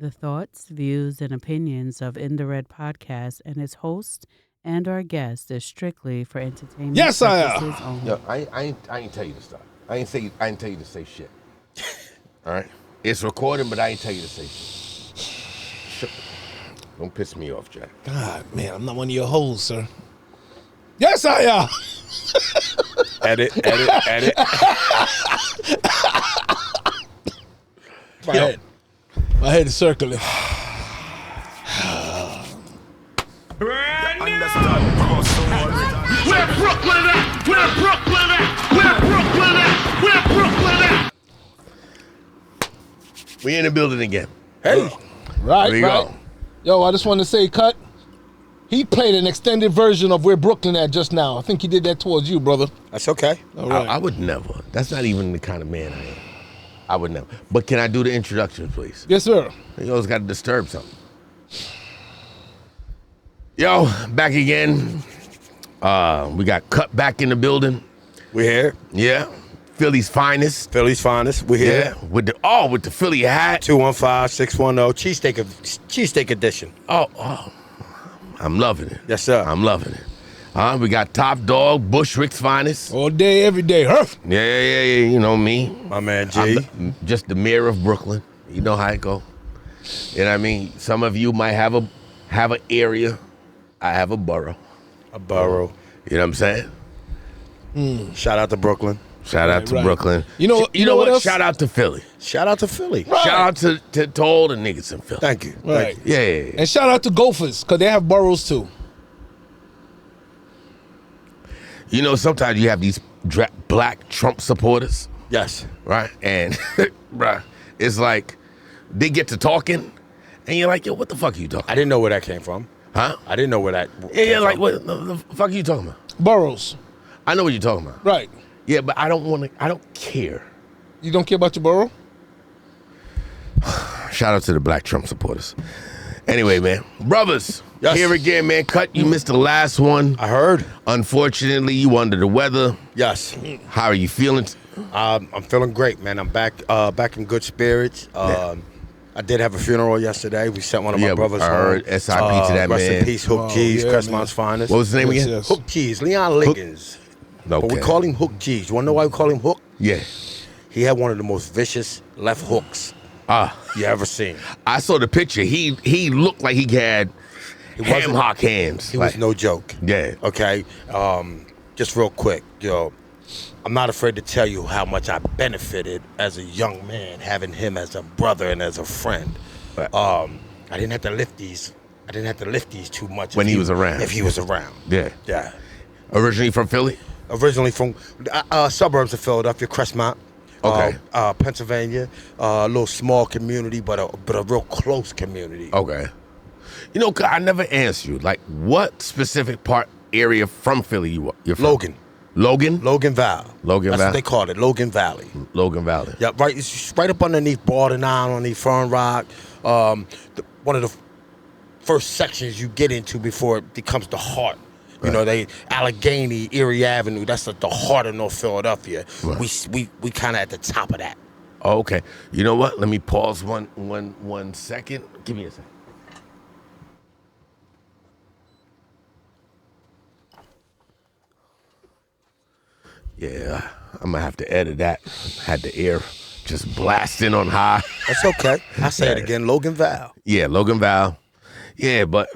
The thoughts, views, and opinions of In the Red podcast and its host and our guest is strictly for entertainment purposes only. Yo, I ain't tell you to stop. I ain't tell you to say shit. All right? It's recording, but I ain't tell you to say shit. Don't piss me off, Jack. God, man, I'm not one of your hoes, sir. Yes, I am. Edit. My head is circling. Where Brooklyn at? Where Brooklyn at? Where Brooklyn at? Where Brooklyn at? We in the building again. Hey. Right. Go. Yo, I just want to say, Cut, he played an extended version of Where Brooklyn At just now. I think he did that towards you, brother. That's okay. All right. I would never. That's not even the kind of man I am. I would never. But can I do the introduction, please? Yes, sir. You always got to disturb something. Yo, back again. We got Cut back in the building. We here. Yeah. Philly's finest. Philly's finest. We here. Yeah. With the Philly hat. 215-610 cheesesteak edition. Oh. I'm loving it. Yes, sir. I'm loving it. We got Top Dog, Bushwick's finest. All day, every day. Huff. Yeah. You know me. My man G. Just the mayor of Brooklyn. You know how it go. You know what I mean? Some of you might have an area. I have a borough. A borough. You know what I'm saying? Shout out to Brooklyn. Shout out to Right. Brooklyn. You know what else? Shout out to Philly. Shout out to Philly. Right. Shout out to all the niggas in Philly. Thank you. Right. Thank you. Yeah. And shout out to Gophers, because they have boroughs too. You know, sometimes you have these black Trump supporters, Yes. right? And, bruh, it's like they get to talking, and you're like, yo, what the fuck are you talking I didn't know where that came from. Huh? I didn't know where that Yeah, came like, from. what the fuck are you talking about? Boroughs. I know what you're talking about. Right. Yeah, but I don't care. You don't care about your borough? Shout out to the black Trump supporters. Anyway, man. Brothers, Yes. here again, man. Cut, you missed the last one. I heard. Unfortunately, you under the weather. Yes. How are you feeling? I'm feeling great, man. I'm back in good spirits. Yeah. I did have a funeral yesterday. We sent one of my brothers I heard home. SIP to that rest man. in peace, Hook Cheese, yeah, Crestmont's finest. What was his name Yes, again? yes. Hook Cheese, Leon Liggins. Okay. But we call him Hook Cheese. You want to know why we call him Hook? Yeah. He had one of the most vicious left hooks you ever seen. I saw the picture. He looked like he had ham hock hands. He was no joke. Yeah. Okay. Just real quick, I'm not afraid to tell you how much I benefited as a young man having him as a brother and as a friend. Right. I didn't have to lift these. Too much When he was around. If he was around. Yeah. Yeah. Originally from Philly? Originally from suburbs of Philadelphia, Crestmont. Okay. Pennsylvania. A little small community, but a real close community. Okay. You know, I never asked you, like, what specific area from Philly you're from? Logan. Logan Valley. Logan That's Valley? what they call it, Logan Valley. Logan Valley. Yeah, right. It's right up underneath Borden Island, underneath Fern Rock. One of the first sections you get into before it becomes the heart. You know, Allegheny, Erie Avenue. That's the heart of North Philadelphia. Right. We kind of at the top of that. Oh, okay. You know what? Let me pause one second. Give me a second. Yeah, I'm gonna have to edit that. Had the air just blasting on high. That's okay. I say it again, Logan Val. Yeah, Logan Val. Yeah, but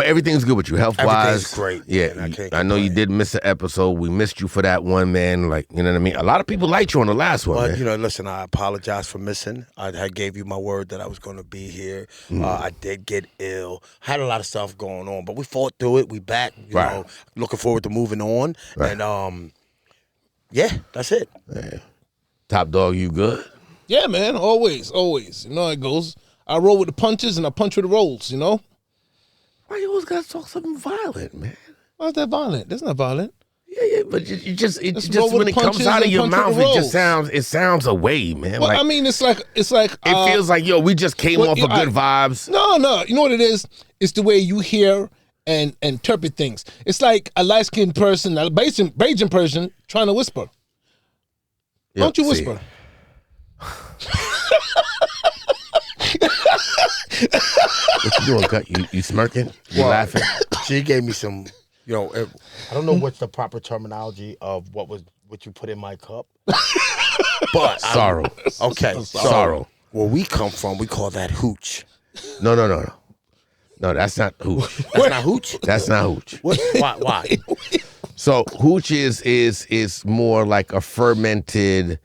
everything's good with you, health wise. Everything's great. Yeah, Man, I know you did miss an episode. We missed you for that one, man. Like, you know what I mean? A lot of people liked you on the last one, Well, man. listen, I apologize for missing. I gave you my word that I was going to be here. I did get ill. Had a lot of stuff going on, but we fought through it. We back, you Right. know, looking forward to moving on. Right. And, yeah, that's it. Yeah. Top Dog, you good? Yeah, man. Always. You know how it goes. I roll with the punches and I punch with the rolls, you know? Why you always gotta talk something violent, man? Why is that violent? That's not violent. Yeah, but it just roll with when it the comes punches out of and your punch with mouth, the it sounds away, man. Well, like, I mean, it's like it feels like, yo, we just came off of good vibes. No. You know what it is? It's the way you hear and interpret things. It's like a light-skinned person, a Bajan person trying to whisper. Yo, Don't you see. whisper? What you doing, Cut? You smirking? You laughing? She gave me some, I don't know what's the proper terminology of what you put in my cup. But Sorrow. Okay. Sorrow. Where we come from, we call that hooch. No. No, that's not hooch. That's not hooch? That's not hooch. What? Why? So hooch is more like a fermented,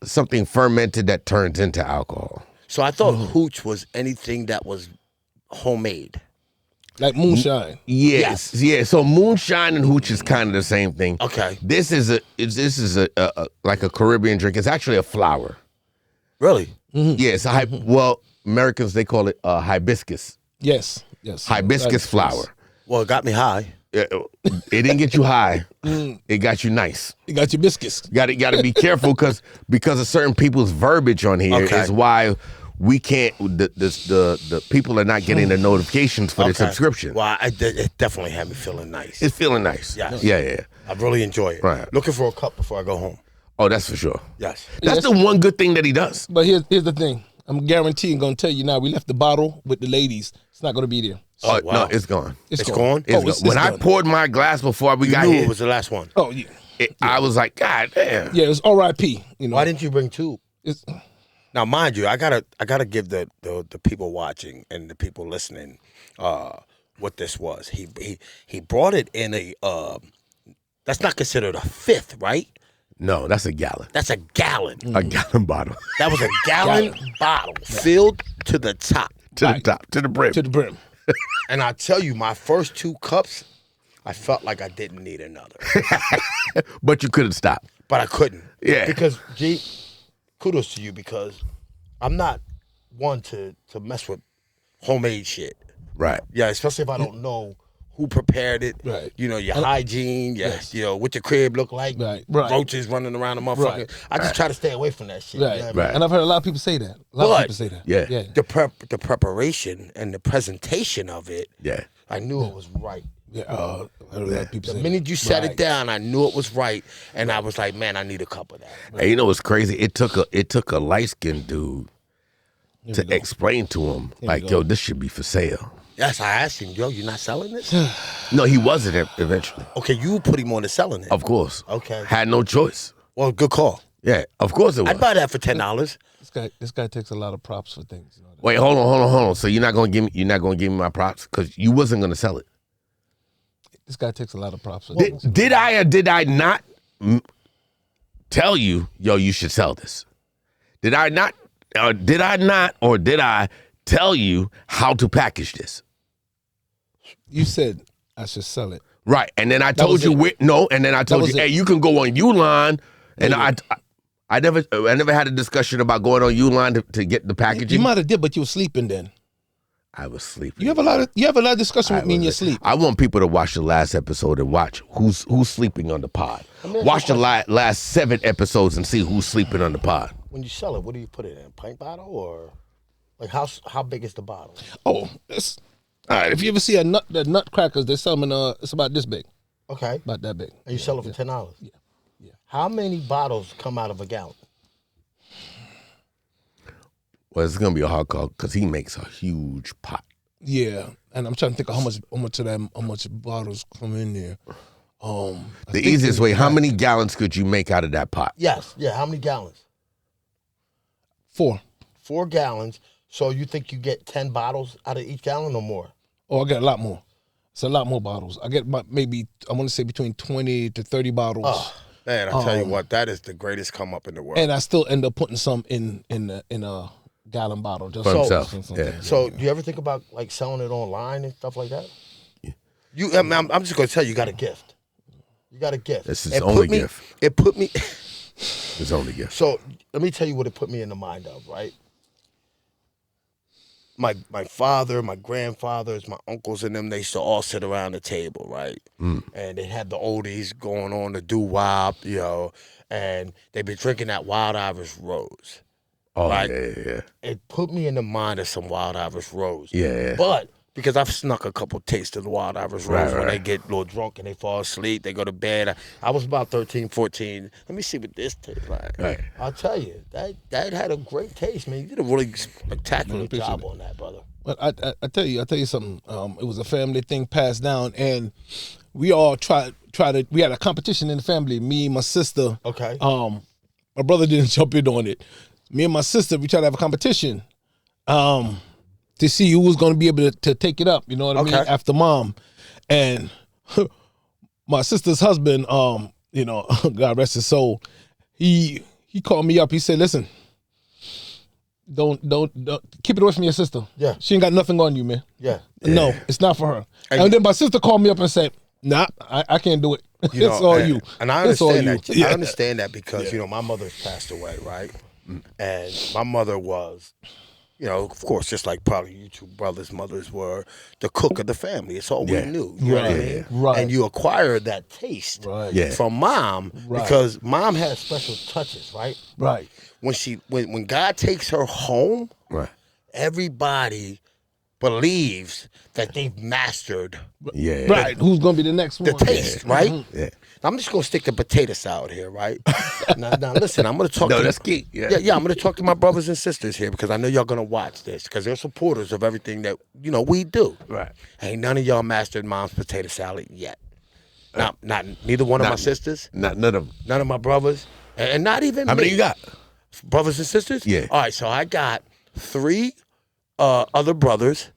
something fermented that turns into alcohol. So I thought hooch was anything that was homemade. Like moonshine. Yes. Yeah. So moonshine and hooch is kind of the same thing. Okay. This is a like a Caribbean drink. It's actually a flower. Really? Mm-hmm. Yeah. It's well, Americans they call it hibiscus. Yes. Hibiscus flower. Well, it got me high. It didn't get you high. It got you nice. You got your biscuits. Got to be careful because of certain people's verbiage on here is why we can't. The people are not getting the notifications for the subscription. Well, it definitely had me feeling nice. It's feeling nice. Yes. Yeah. I really enjoy it. Right. Looking for a cup before I go home. Oh, that's for sure. Yes. That's the one good thing that he does. But here's the thing. I'm guaranteeing going to tell you now. We left the bottle with the ladies. It's not going to be there. Oh, wow. no, it's gone. It's gone? It's gone. When I poured my glass before we got knew here, it was the last one. Oh yeah. I was like, God damn. Yeah, it was R.I.P. Why didn't you bring two? It's, Now, mind you, I gotta give the people watching and the people listening what this was. He brought it in a that's not considered a fifth, right? No, that's a gallon. That's a gallon. A gallon bottle. That was a gallon bottle filled to the top. To the top, to the brim. to the brim. And I tell you, my first two cups, I felt like I didn't need another. But you couldn't stop. But I couldn't. Yeah. Because, G, kudos to you because I'm not one to mess with homemade shit. Right. Yeah, especially if I don't know who prepared it. Right. Your hygiene, Yes. what your crib look like. Right. Roaches running around the motherfucker. Right. I just try to stay away from that shit. Right. You know what I mean? Right. And I've heard a lot of people say that. A lot of people say that. Yeah. The preparation and the presentation of it, Yeah. I knew it was right. Yeah. I heard a lot of people The say minute that. you set Right. it down, I knew it was right, and I was like, man, I need a cup of that. And you know what's crazy? It took a light-skinned dude to explain to him, like, yo, this should be for sale. Yes, I asked him, yo, you not selling this? No, he wasn't eventually. Okay, you put him on to selling it. Of course. Okay. Had no choice. Well, good call. Yeah, of course it was. I'd buy that for $10. This guy takes a lot of props for things. You know that? Wait, hold on. So you're not gonna give me my props because you wasn't gonna sell it. This guy takes a lot of props for things. Did I or did I not tell you, yo, you should sell this? Did I not or did I tell you how to package this? You said I should sell it. Right, and then I told you and then I told you, hey, you can go on Uline, and I never had a discussion about going on Uline to get the packaging. You might have did, but you were sleeping then. I was sleeping. You have a lot of discussion with me in your sleep. I want people to watch the last episode and watch who's sleeping on the pod. Watch the last 7 episodes and see who's sleeping on the pod. When you sell it, what do you put it in? A pint bottle or like how big is the bottle? Oh, that's all right. If you ever see the nutcrackers, they sell them in it's about this big, Okay. about that big. And you sell it for $10? Yeah. How many bottles come out of a gallon? Well, it's gonna be a hard call because he makes a huge pot. Yeah, and I'm trying to think of how much bottles come in there. The easiest way, how many gallons could you make out of that pot? Yes. Yeah. How many gallons? 4. 4 gallons. So you think you get 10 bottles out of each gallon or more? Oh, I get a lot more. It's a lot more bottles. I get maybe I want to say between 20 to 30 bottles. Oh, man, I tell you what, that is the greatest come up in the world. And I still end up putting some in a gallon bottle just For so himself, yeah. So do you ever think about like selling it online and stuff like that? Yeah. I'm just gonna tell you, you got a gift. You got a gift. That's his only gift. It put me. His only gift. So let me tell you what it put me in the mind of, right? My father, my grandfathers, my uncles and them, they used to all sit around the table, right? And they had the oldies going on the doo-wop, and they've been drinking that Wild Irish Rose. Oh, right? yeah. It put me in the mind of some Wild Irish Rose. Yeah. But Because I've snuck a couple tastes of the Wild Irish Rose when they get a little drunk and they fall asleep, they go to bed. I was about 13, 14. Let me see what this tastes like. Right. I'll tell you, that had a great taste, man. You did a really spectacular job on that, brother. But I tell you something. It was a family thing passed down, and we all tried to. We had a competition in the family. Me and my sister. Okay. My brother didn't jump in on it. Me and my sister, we tried to have a competition. To see who was going to be able to take it up, you know what I mean, after mom. And my sister's husband, you know, God rest his soul, he called me up. He said, listen, don't keep it away from your sister. Yeah. She ain't got nothing on you, man. Yeah. No, it's not for her. And then my sister called me up and said, nah, I can't do it. You know, it's all you. And I It's all understand that. you. I understand that because, you know, my mother's passed away, right? And my mother was, you know, of course, just like probably you two brothers' mothers were the cook of the family. It's all we knew. You know what I mean? Right. And you acquire that taste from mom because mom has special touches, right? Right. When God takes her home, everybody believes that they've mastered Right. Who's going to be the next one? the taste, right? Mm-hmm. Yeah. I'm just gonna stick to potato salad here, right? now, listen, I'm gonna talk. No, to that's key. Yeah. I'm gonna talk to my brothers and sisters here because I know y'all gonna watch this because they're supporters of everything that we do. Right. Ain't none of y'all mastered mom's potato salad yet. Not neither one of my sisters. None of them. None of my brothers, and not even How me. many you got? Brothers and sisters? Yeah. All right, so I got 3 other brothers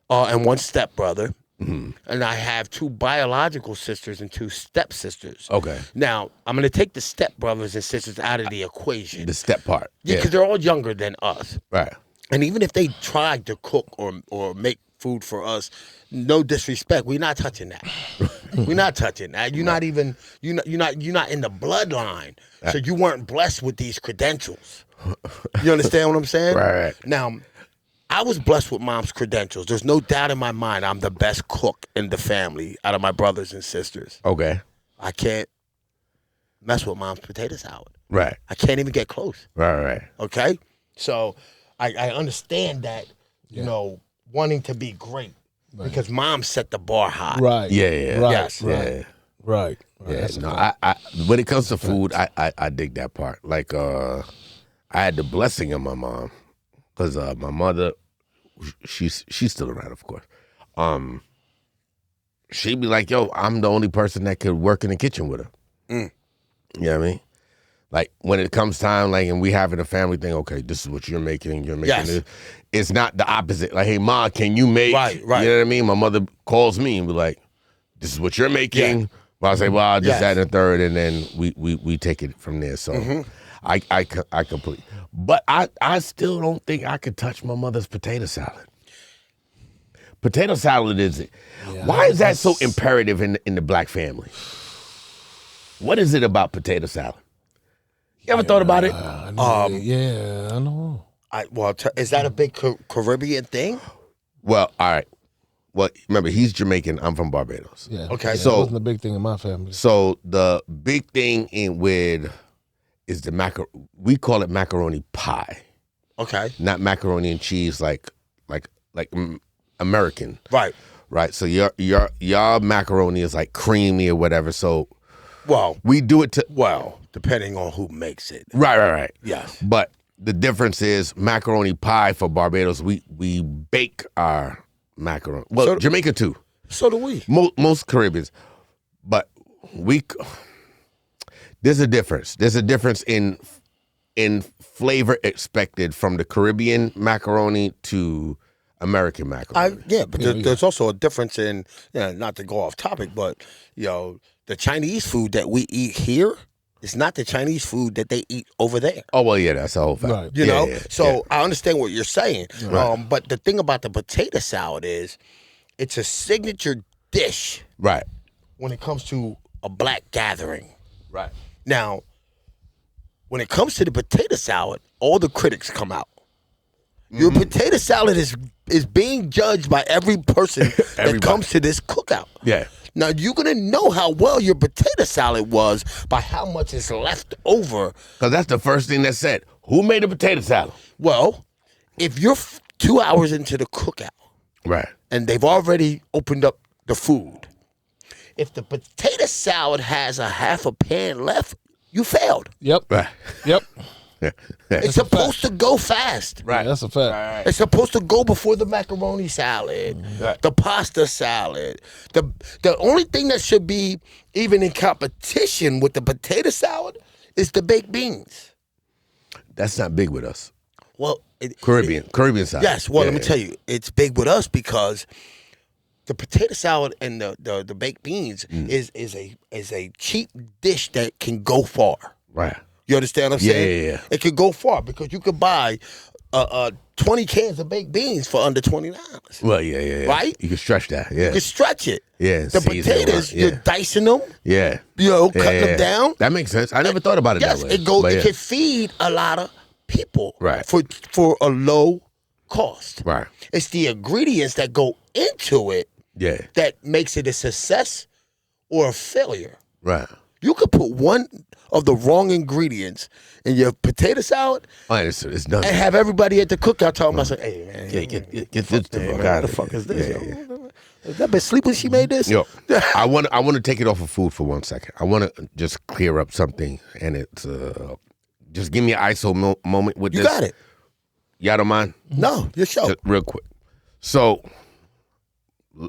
and 1 stepbrother. And I have 2 biological sisters and 2 stepsisters. Okay. Now, I'm going to take the stepbrothers and sisters out of the equation. The step part. Yeah, because they're all younger than us. Right. And even if they tried to cook or make food for us, no disrespect, we're not touching that. We're not touching that. You're not even you're not in the bloodline. So you weren't blessed with these credentials. You understand what I'm saying? Right. Now, I was blessed with mom's credentials. There's no doubt in my mind I'm the best cook in the family out of my brothers and sisters. Okay. I can't mess with mom's potato salad. Right. I can't even get close. Right. Okay? So I understand that, you know, wanting to be great because mom set the bar high. Right. Yeah. Right. Yes. Right. Right. Yeah. That's a No, fact. I when it comes to food, I dig that part. Like I had the blessing of my mom because my mother, she's still around, of course. She'd be like, yo, I'm the only person that could work in the kitchen with her. You know what I mean? Like when it comes time, like, and we having a family thing, okay, this is what you're making this. It's not the opposite. Like, hey, Ma, can you make? Right. You know what I mean? My mother calls me and be like, this is what you're making. Yeah. Well, I say, well, I'll just add a third, and then we take it from there. So I completely. But I still don't think I could touch my mother's potato salad. Potato salad is, why is that so imperative in the black family? What is it about potato salad? You ever thought about it? I know. Is that a big Caribbean thing? Well, all right. Well, remember, he's Jamaican. I'm from Barbados. Yeah. Okay. Yeah, So- that wasn't a big thing in my family. So the big thing is the we call it macaroni pie, Okay. not macaroni and cheese like American. Right. So your macaroni is like creamy or whatever. So Well, we do it to depending on who makes it. right. Yes. But the difference is macaroni pie for Barbados. We bake our macaroni. Well, So- Jamaica too. So do we. Most Caribbeans, but there's a difference. There's a difference in flavor expected from the Caribbean macaroni to American macaroni. But there's also a difference in, not to go off topic, but the Chinese food that we eat here is not the Chinese food that they eat over there. Oh well, yeah, that's the whole fact. Right. You know, Yeah. so I understand what you're saying. Right. But the thing about the potato salad is, it's a signature dish Right. when it comes to a black gathering. Right. Now, when it comes to the potato salad, all the critics come out. Your potato salad is being judged by every person that Everybody. comes to this cookout. Yeah. Now, you're going to know how well your potato salad was by how much is left over. Because that's the first thing that's said. Who made the potato salad? Well, if you're 2 hours into the cookout, Right. and they've already opened up the food. If the potato salad has a half a pan left, you failed. Yep. Right. Yep. It's supposed to go fast. Right. That's a fact. It's supposed to go before the macaroni salad, the pasta salad. The only thing that should be even in competition with the potato salad is the baked beans. That's not big with us. Well, Caribbean side. Yes. Well, let me tell you, it's big with us because the potato salad and the baked beans is a cheap dish that can go far. Right. You understand what I'm saying? Yeah. It could go far because you could buy 20 cans of baked beans for under $20. Well, yeah. Right? You can stretch that. Yeah. You can stretch it. Yeah. The potatoes, you're dicing them. Yeah. Cutting them down. That makes sense. I never thought about it Yes, that way. it can feed a lot of people. Right. For a low cost. Right. It's the ingredients that go into it that makes it a success or a failure. Right. You could put one of the wrong ingredients in your potato salad It's done. and have everybody at the cookout talking about, hey, man, Get this the fuck what out the of fuck here. is this? Yeah. Yo? Is that bitch sleep when she made this? Yo, I want to take it off of food for 1 second. I want to just clear up something, and it's just give me an ISO moment with You this. got it. Y'all don't mind? No, your show. Just real quick. So,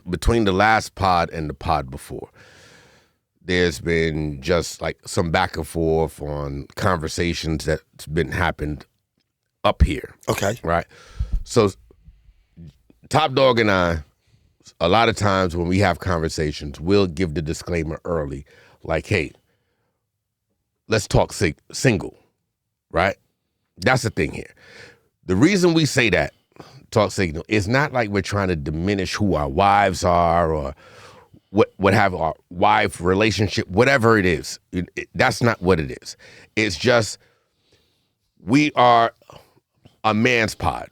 between the last pod and the pod before, there's been just like some back and forth on conversations that's been happened up here. Okay. Right? So, Top Dog and I, a lot of times when we have conversations, we'll give the disclaimer early, like, hey, let's talk single, right? That's the thing here. The reason we say that, talk single, is not like we're trying to diminish who our wives are or what have our wife relationship, whatever it is. That's not what it is. It's just we are a man's pod,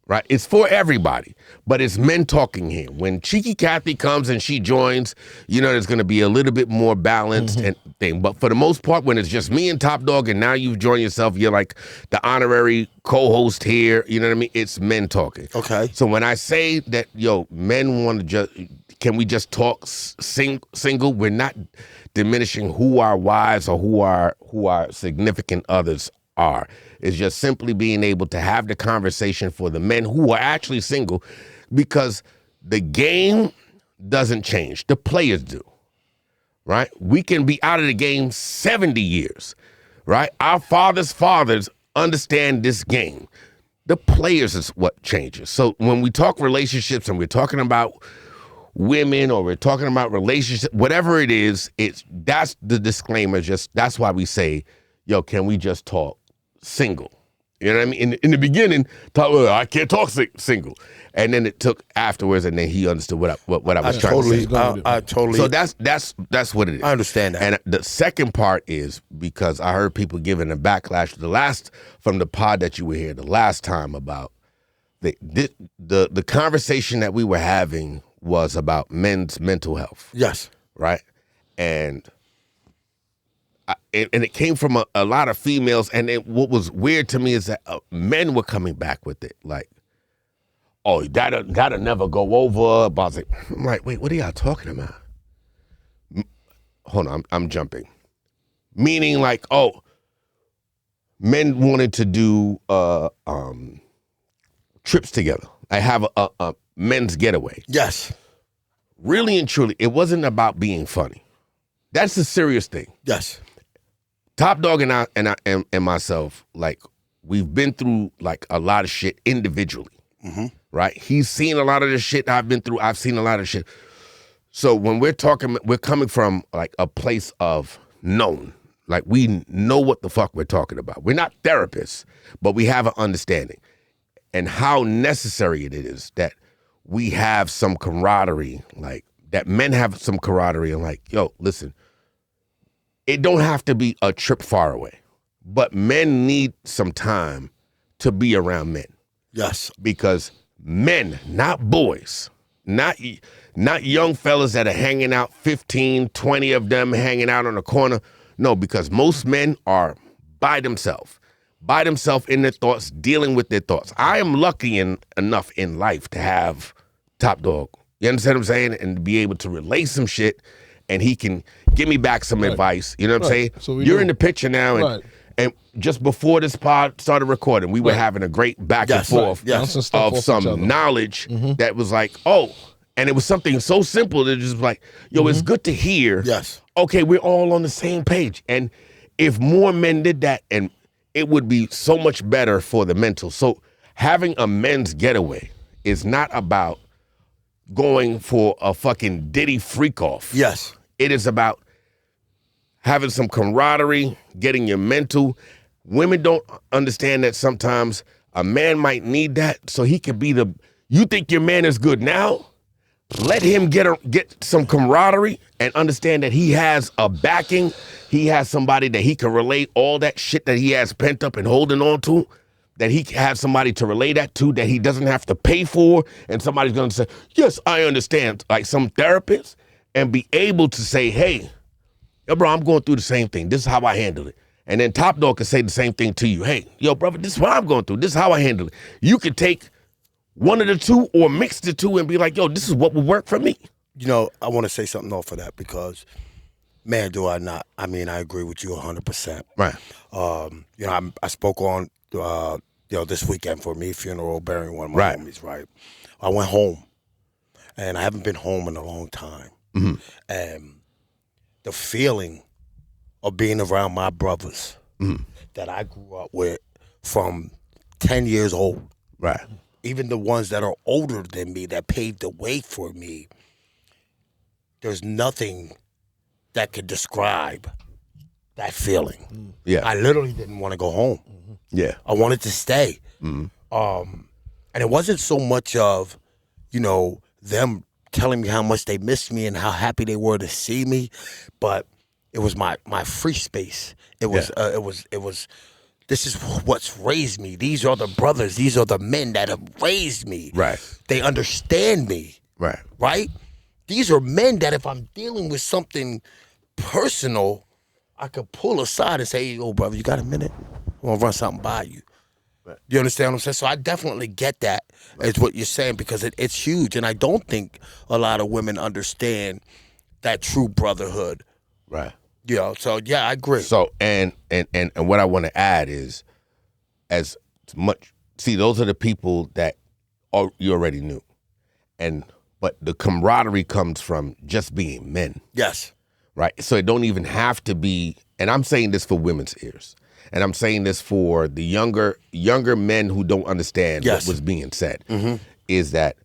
right? It's for everybody, but it's men talking here. When Cheeky Kathy comes and she joins, there's going to be a little bit more balanced and thing. But for the most part, when it's just me and Top Dog and now you've joined yourself, you're like the honorary co-host here, you know what I mean? It's men talking. Okay. So when I say that, men want to just, can we just talk single? We're not diminishing who our wives or who our significant others are. It's just simply being able to have the conversation for the men who are actually single, because the game doesn't change. The players do, right? We can be out of the game 70 years, right? Our fathers' understand this game. The players is what changes. So when we talk relationships and we're talking about women or we're talking about relationships, whatever it is, that's the disclaimer. That's why we say, can we just talk single? You know what I mean? In the beginning, I can't talk single, and then it took afterwards, and then he understood what I was trying to say. I totally. So that's what it is. I understand that. And the second part is because I heard people giving a backlash from the pod that you were here the last time about the conversation that we were having was about men's mental health. Yes. Right? And it came from a lot of females, and what was weird to me is that men were coming back with it, like, oh, that'll never go over. I'm like, wait, what are y'all talking about? Hold on, I'm jumping. Meaning like, oh, men wanted to do trips together. I have a men's getaway. Yes. Really and truly, it wasn't about being funny. That's the serious thing. Yes. Top Dog and I and myself, like, we've been through like a lot of shit individually, right? He's seen a lot of the shit I've been through. I've seen a lot of shit. So when we're talking, we're coming from like a place of known. Like, we know what the fuck we're talking about. We're not therapists, but we have an understanding and how necessary it is that we have some camaraderie, like that men have some camaraderie and like, yo, listen, it don't have to be a trip far away, but men need some time to be around men. Yes. Because men, not boys, not young fellas that are hanging out, 15, 20 of them hanging out on the corner. No, because most men are by themselves in their thoughts, dealing with their thoughts. I am lucky enough in life to have Top Dog. You understand what I'm saying? And be able to relay some shit, and he can give me back some advice. You know what I'm saying? So you're in the picture now, and just before this pod started recording, we were having a great back and forth of some knowledge that was like, oh, and it was something so simple that just like, yo, it's good to hear. Yes. Okay, we're all on the same page. And if more men did that, and it would be so much better for the mental. So having a men's getaway is not about going for a fucking Diddy freak off. Yes. It is about having some camaraderie, getting your mental. Women don't understand that sometimes a man might need that so he can be you think your man is good now? Let him get some camaraderie and understand that he has a backing. He has somebody that he can relate all that shit that he has pent up and holding on to, that he has somebody to relay that to, that he doesn't have to pay for, and somebody's going to say, yes, I understand, like some therapist, and be able to say, hey, yo, bro, I'm going through the same thing. This is how I handle it. And then Top Dog can say the same thing to you. Hey, yo, brother, this is what I'm going through. This is how I handle it. You could take one of the two or mix the two and be like, yo, this is what would work for me. You know, I want to say something off of that because, man, do I not. I mean, I agree with you 100%. Right. You know, I spoke on, this weekend for me, funeral, burying one of my homies, right? I went home, and I haven't been home in a long time. Mm-hmm. And the feeling of being around my brothers that I grew up with from 10 years old. Right. Even the ones that are older than me that paved the way for me, there's nothing that could describe that feeling. Yeah. I literally didn't want to go home. Yeah. I wanted to stay. Mm-hmm. And it wasn't so much of, them telling me how much they missed me and how happy they were to see me, but it was my free space. It was this is what's raised me. These are the brothers. These are the men that have raised me. Right. They understand me. Right. Right? These are men that if I'm dealing with something personal, I could pull aside and say, "Yo, brother, you got a minute? I want to run something by you." Right. You understand what I'm saying? So I definitely get that, is what you're saying, because it's huge. And I don't think a lot of women understand that true brotherhood. Right. So yeah, I agree. So and what I want to add is, as much, see, those are the people that you already knew, but the camaraderie comes from just being men. Yes. Right. So it don't even have to be, and I'm saying this for women's ears, and I'm saying this for the younger men who don't understand what was being said, is that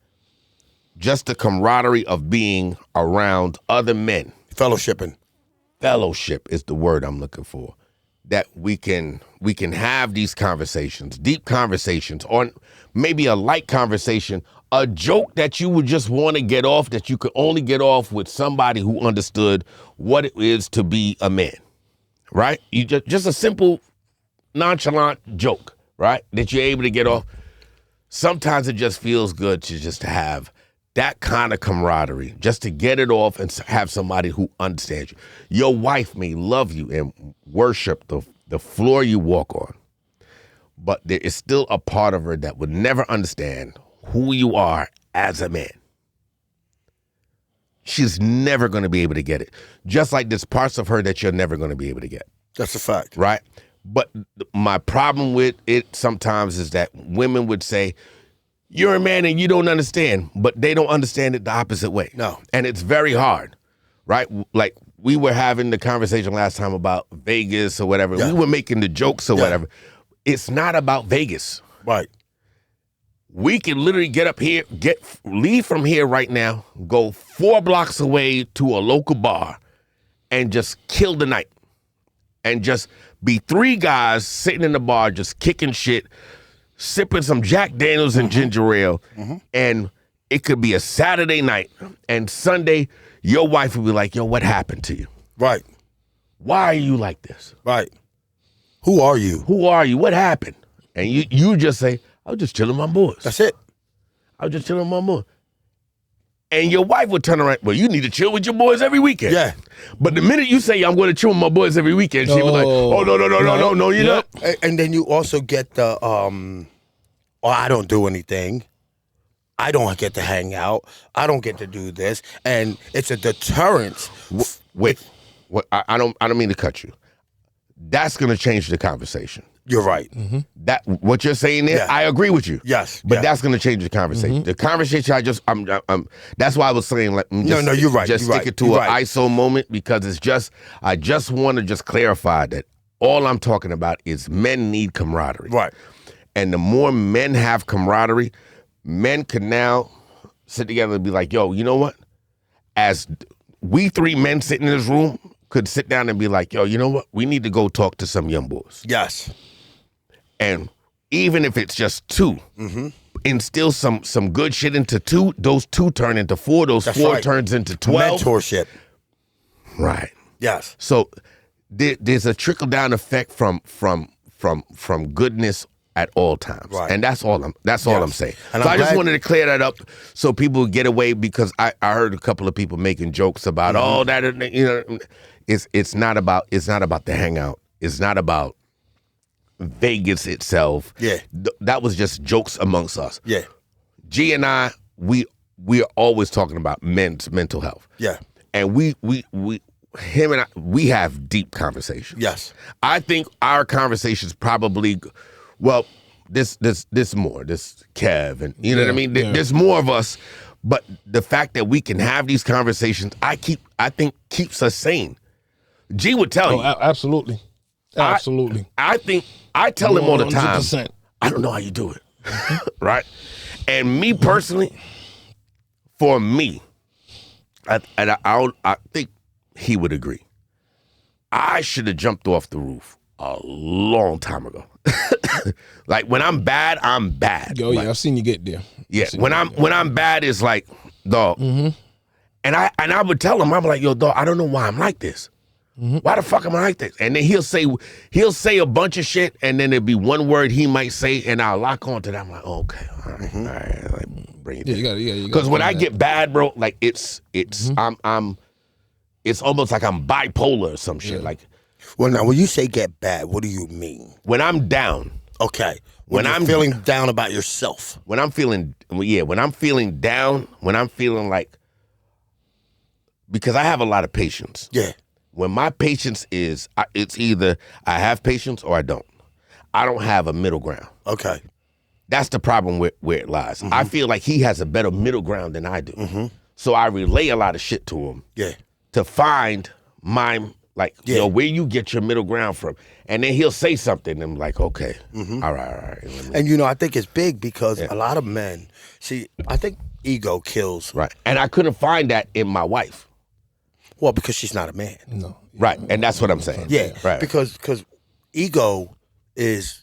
just the camaraderie of being around other men, Fellowship is the word I'm looking for. That we can have these conversations, deep conversations, or maybe a light conversation, a joke that you would just want to get off, that you could only get off with somebody who understood what it is to be a man, right? You just a simple, nonchalant joke, right? That you're able to get off. Sometimes it just feels good to just have that kind of camaraderie, just to get it off and have somebody who understands you. Your wife may love you and worship the floor you walk on, but there is still a part of her that would never understand who you are as a man. She's never going to be able to get it. Just like there's parts of her that you're never going to be able to get. That's a fact. Right? But my problem with it sometimes is that women would say, you're a man and you don't understand, but they don't understand it the opposite way. No. And it's very hard, right? Like we were having the conversation last time about Vegas or whatever. Yeah. We were making the jokes or whatever. It's not about Vegas. Right. We can literally get up here, leave from here right now, go 4 blocks away to a local bar and just kill the night. And just be 3 guys sitting in the bar just kicking shit, sipping some Jack Daniels and ginger ale, and it could be a Saturday night, and Sunday, your wife would be like, yo, what happened to you? Right. Why are you like this? Right. Who are you? Who are you? What happened? And you just say, I was just chilling with my boys. That's it. I was just chilling with my boys. And your wife would turn around, well, you need to chill with your boys every weekend. Yeah. But the minute you say, I'm going to chill with my boys every weekend, she was like, oh, no, you're not. And then you also get the, I don't do anything. I don't get to hang out. I don't get to do this, and it's a deterrent. Wait, I don't mean to cut you. That's going to change the conversation. You're right. That what you're saying there, I agree with you. Yes, but that's going to change the conversation. The conversation that's why I was saying like no, you're right. Just stick it to an ISO moment because it's just I just want to just clarify that all I'm talking about is men need camaraderie. Right. And the more men have camaraderie, men can now sit together and be like, yo, you know what? As we 3 men sitting in this room could sit down and be like, yo, you know what? We need to go talk to some young boys. Yes. And even if it's just 2, instill some good shit into 2, those 2 turn into 4, those That's 4 right. turns into 12. Mentorship. Right. Yes. So there's a trickle-down effect from goodness at all times, right. and that's all I'm saying. And so I'm I just glad- wanted to clear that up so people get away because I heard a couple of people making jokes about it's not about the hangout. It's not about Vegas itself. Yeah, that was just jokes amongst us. Yeah, G and I we are always talking about men's mental health. Yeah, and him and I, we have deep conversations. Yes. I think our conversations probably, well, this Kev and you know what I mean? There's more of us, but the fact that we can have these conversations, I think keeps us sane. G would tell you. Absolutely. Absolutely. I think I tell him all the time, 100%. I don't know how you do it. Right? And me personally, for me, I think he would agree. I should have jumped off the roof a long time ago. Like when I'm bad, I'm bad. Yo, I've seen you get there. Yeah, when I'm bad, it's like, dog. And I would tell him, I'm like, yo, dog, I don't know why I'm like this. Why the fuck am I like this? And then he'll say a bunch of shit, and then there'll be one word he might say, and I'll lock onto that. I'm like, okay, all right, like, bring it. Because when I get bad, bro, like it's it's almost like I'm bipolar or some shit. Like, well, now when you say get bad, what do you mean? When I'm down. Okay. When I'm feeling down about yourself. When I'm feeling down, when I'm feeling like, because I have a lot of patience. Yeah. When my patience is, it's either I have patience or I don't. I don't have a middle ground. Okay. That's the problem where it lies. I feel like he has a better middle ground than I do. So I relay a lot of shit to him. Yeah. To find my, you know, where you get your middle ground from. And then he'll say something and I'm like, okay, all right. And, you know, I think it's big because a lot of men, see, I think ego kills. Right. And I couldn't find that in my wife. Well, because she's not a man. No. Right. And that's what I'm saying. Yeah. Right. Because ego is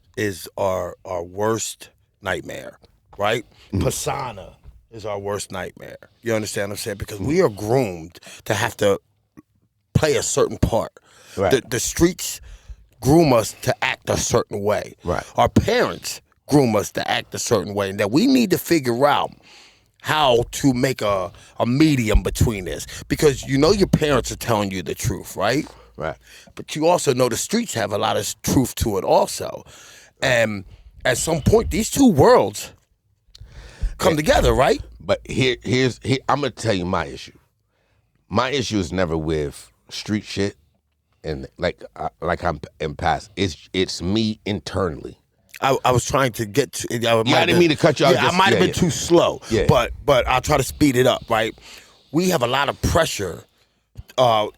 our worst nightmare, right? Persona is our worst nightmare. You understand what I'm saying? Because we are groomed to have to play a certain part. Right. The streets groom us to act a certain way. Right. Our parents groom us to act a certain way. And that we need to figure out how to make a medium between this. Because you know your parents are telling you the truth, right? Right. But you also know the streets have a lot of truth to it also. And at some point, these two worlds come together, right? But here I'm going to tell you my issue. My issue is never with street shit and like I'm in past. It's me internally. I was trying to get to. I didn't mean to cut you off. Yeah, I might have been too slow. Yeah. But I'll try to speed it up. Right. We have a lot of pressure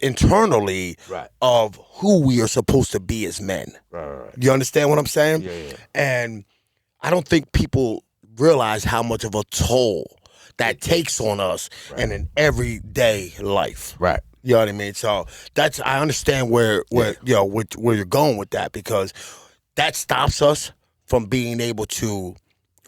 internally of who we are supposed to be as men. Right. You understand what I'm saying? Yeah. And I don't think people realize how much of a toll that takes on us in an everyday life. Right. You know what I mean? So I understand where you're going with that, because that stops us from being able to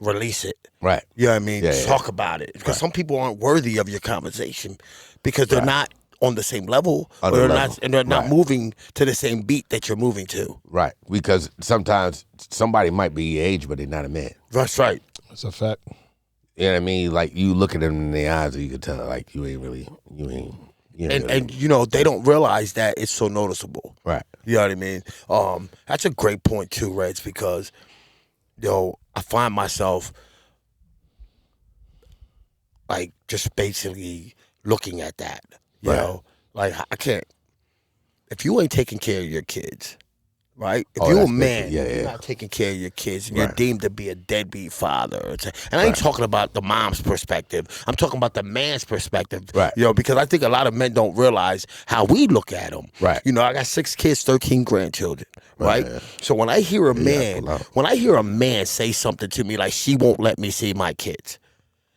release it. Right. You know what I mean? Yeah, Talk about it. Because some people aren't worthy of your conversation because they're not on the same level, or they're not moving to the same beat that you're moving to. Right. Because sometimes somebody might be your age, but they're not a man. That's right. That's a fact. You know what I mean? Like you look at them in the eyes and you can tell like you ain't really. And you know, they don't realize that it's so noticeable. Right. You know what I mean? That's a great point too, Reds, because I find myself like just basically looking at that. You know, like I can't. If you ain't taking care of your kids, right? If you're a man, you're not taking care of your kids, and you're deemed to be a deadbeat father. And I ain't talking about the mom's perspective. I'm talking about the man's perspective. Right. You know, because I think a lot of men don't realize how we look at them. Right. You know, I got 6 kids, 13 grandchildren. Right. So when I hear a man, say something to me like, she won't let me see my kids,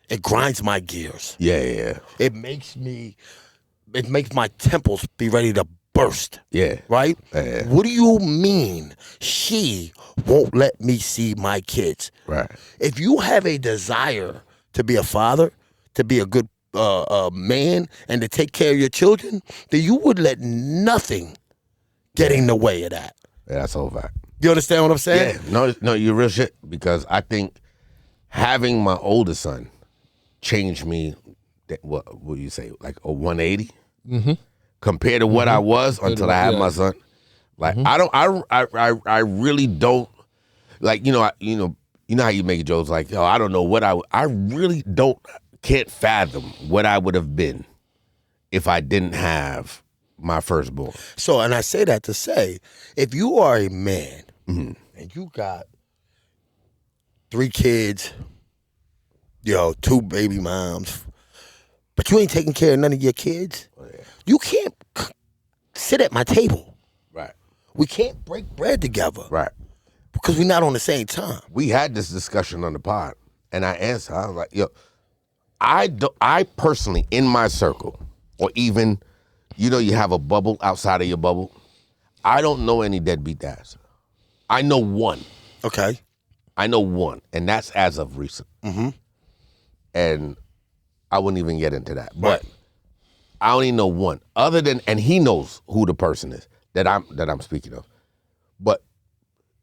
it grinds my gears. Yeah. It makes my temples be ready to burst. Yeah. Right? Yeah. What do you mean she won't let me see my kids? Right. If you have a desire to be a father, to be a good man, and to take care of your children, then you would let nothing get in the way of that. Yeah, that's all fact. You understand what I'm saying? Yeah. No, you're real shit. Because I think having my oldest son changed me, what would you say, like a 180? Mm-hmm. Compared to what I was until I had my son. Like I really don't, like, you know how you make jokes like, yo, I don't know what I really can't fathom what I would have been if I didn't have my firstborn. So, and I say that to say, if you are a man and you got 3 kids, 2 baby moms, but you ain't taking care of none of your kids, you can't sit at my table. Right. We can't break bread together. Right. Because we're not on the same time. We had this discussion on the pod, and I answered, I was like, yo, I personally, in my circle, or even, you have a bubble outside of your bubble, I don't know any deadbeat dads. I know one. Okay. I know one, and that's as of recent. Mm-hmm. And I wouldn't even get into that. But I only know one. Other than, and he knows who the person is that I'm speaking of. But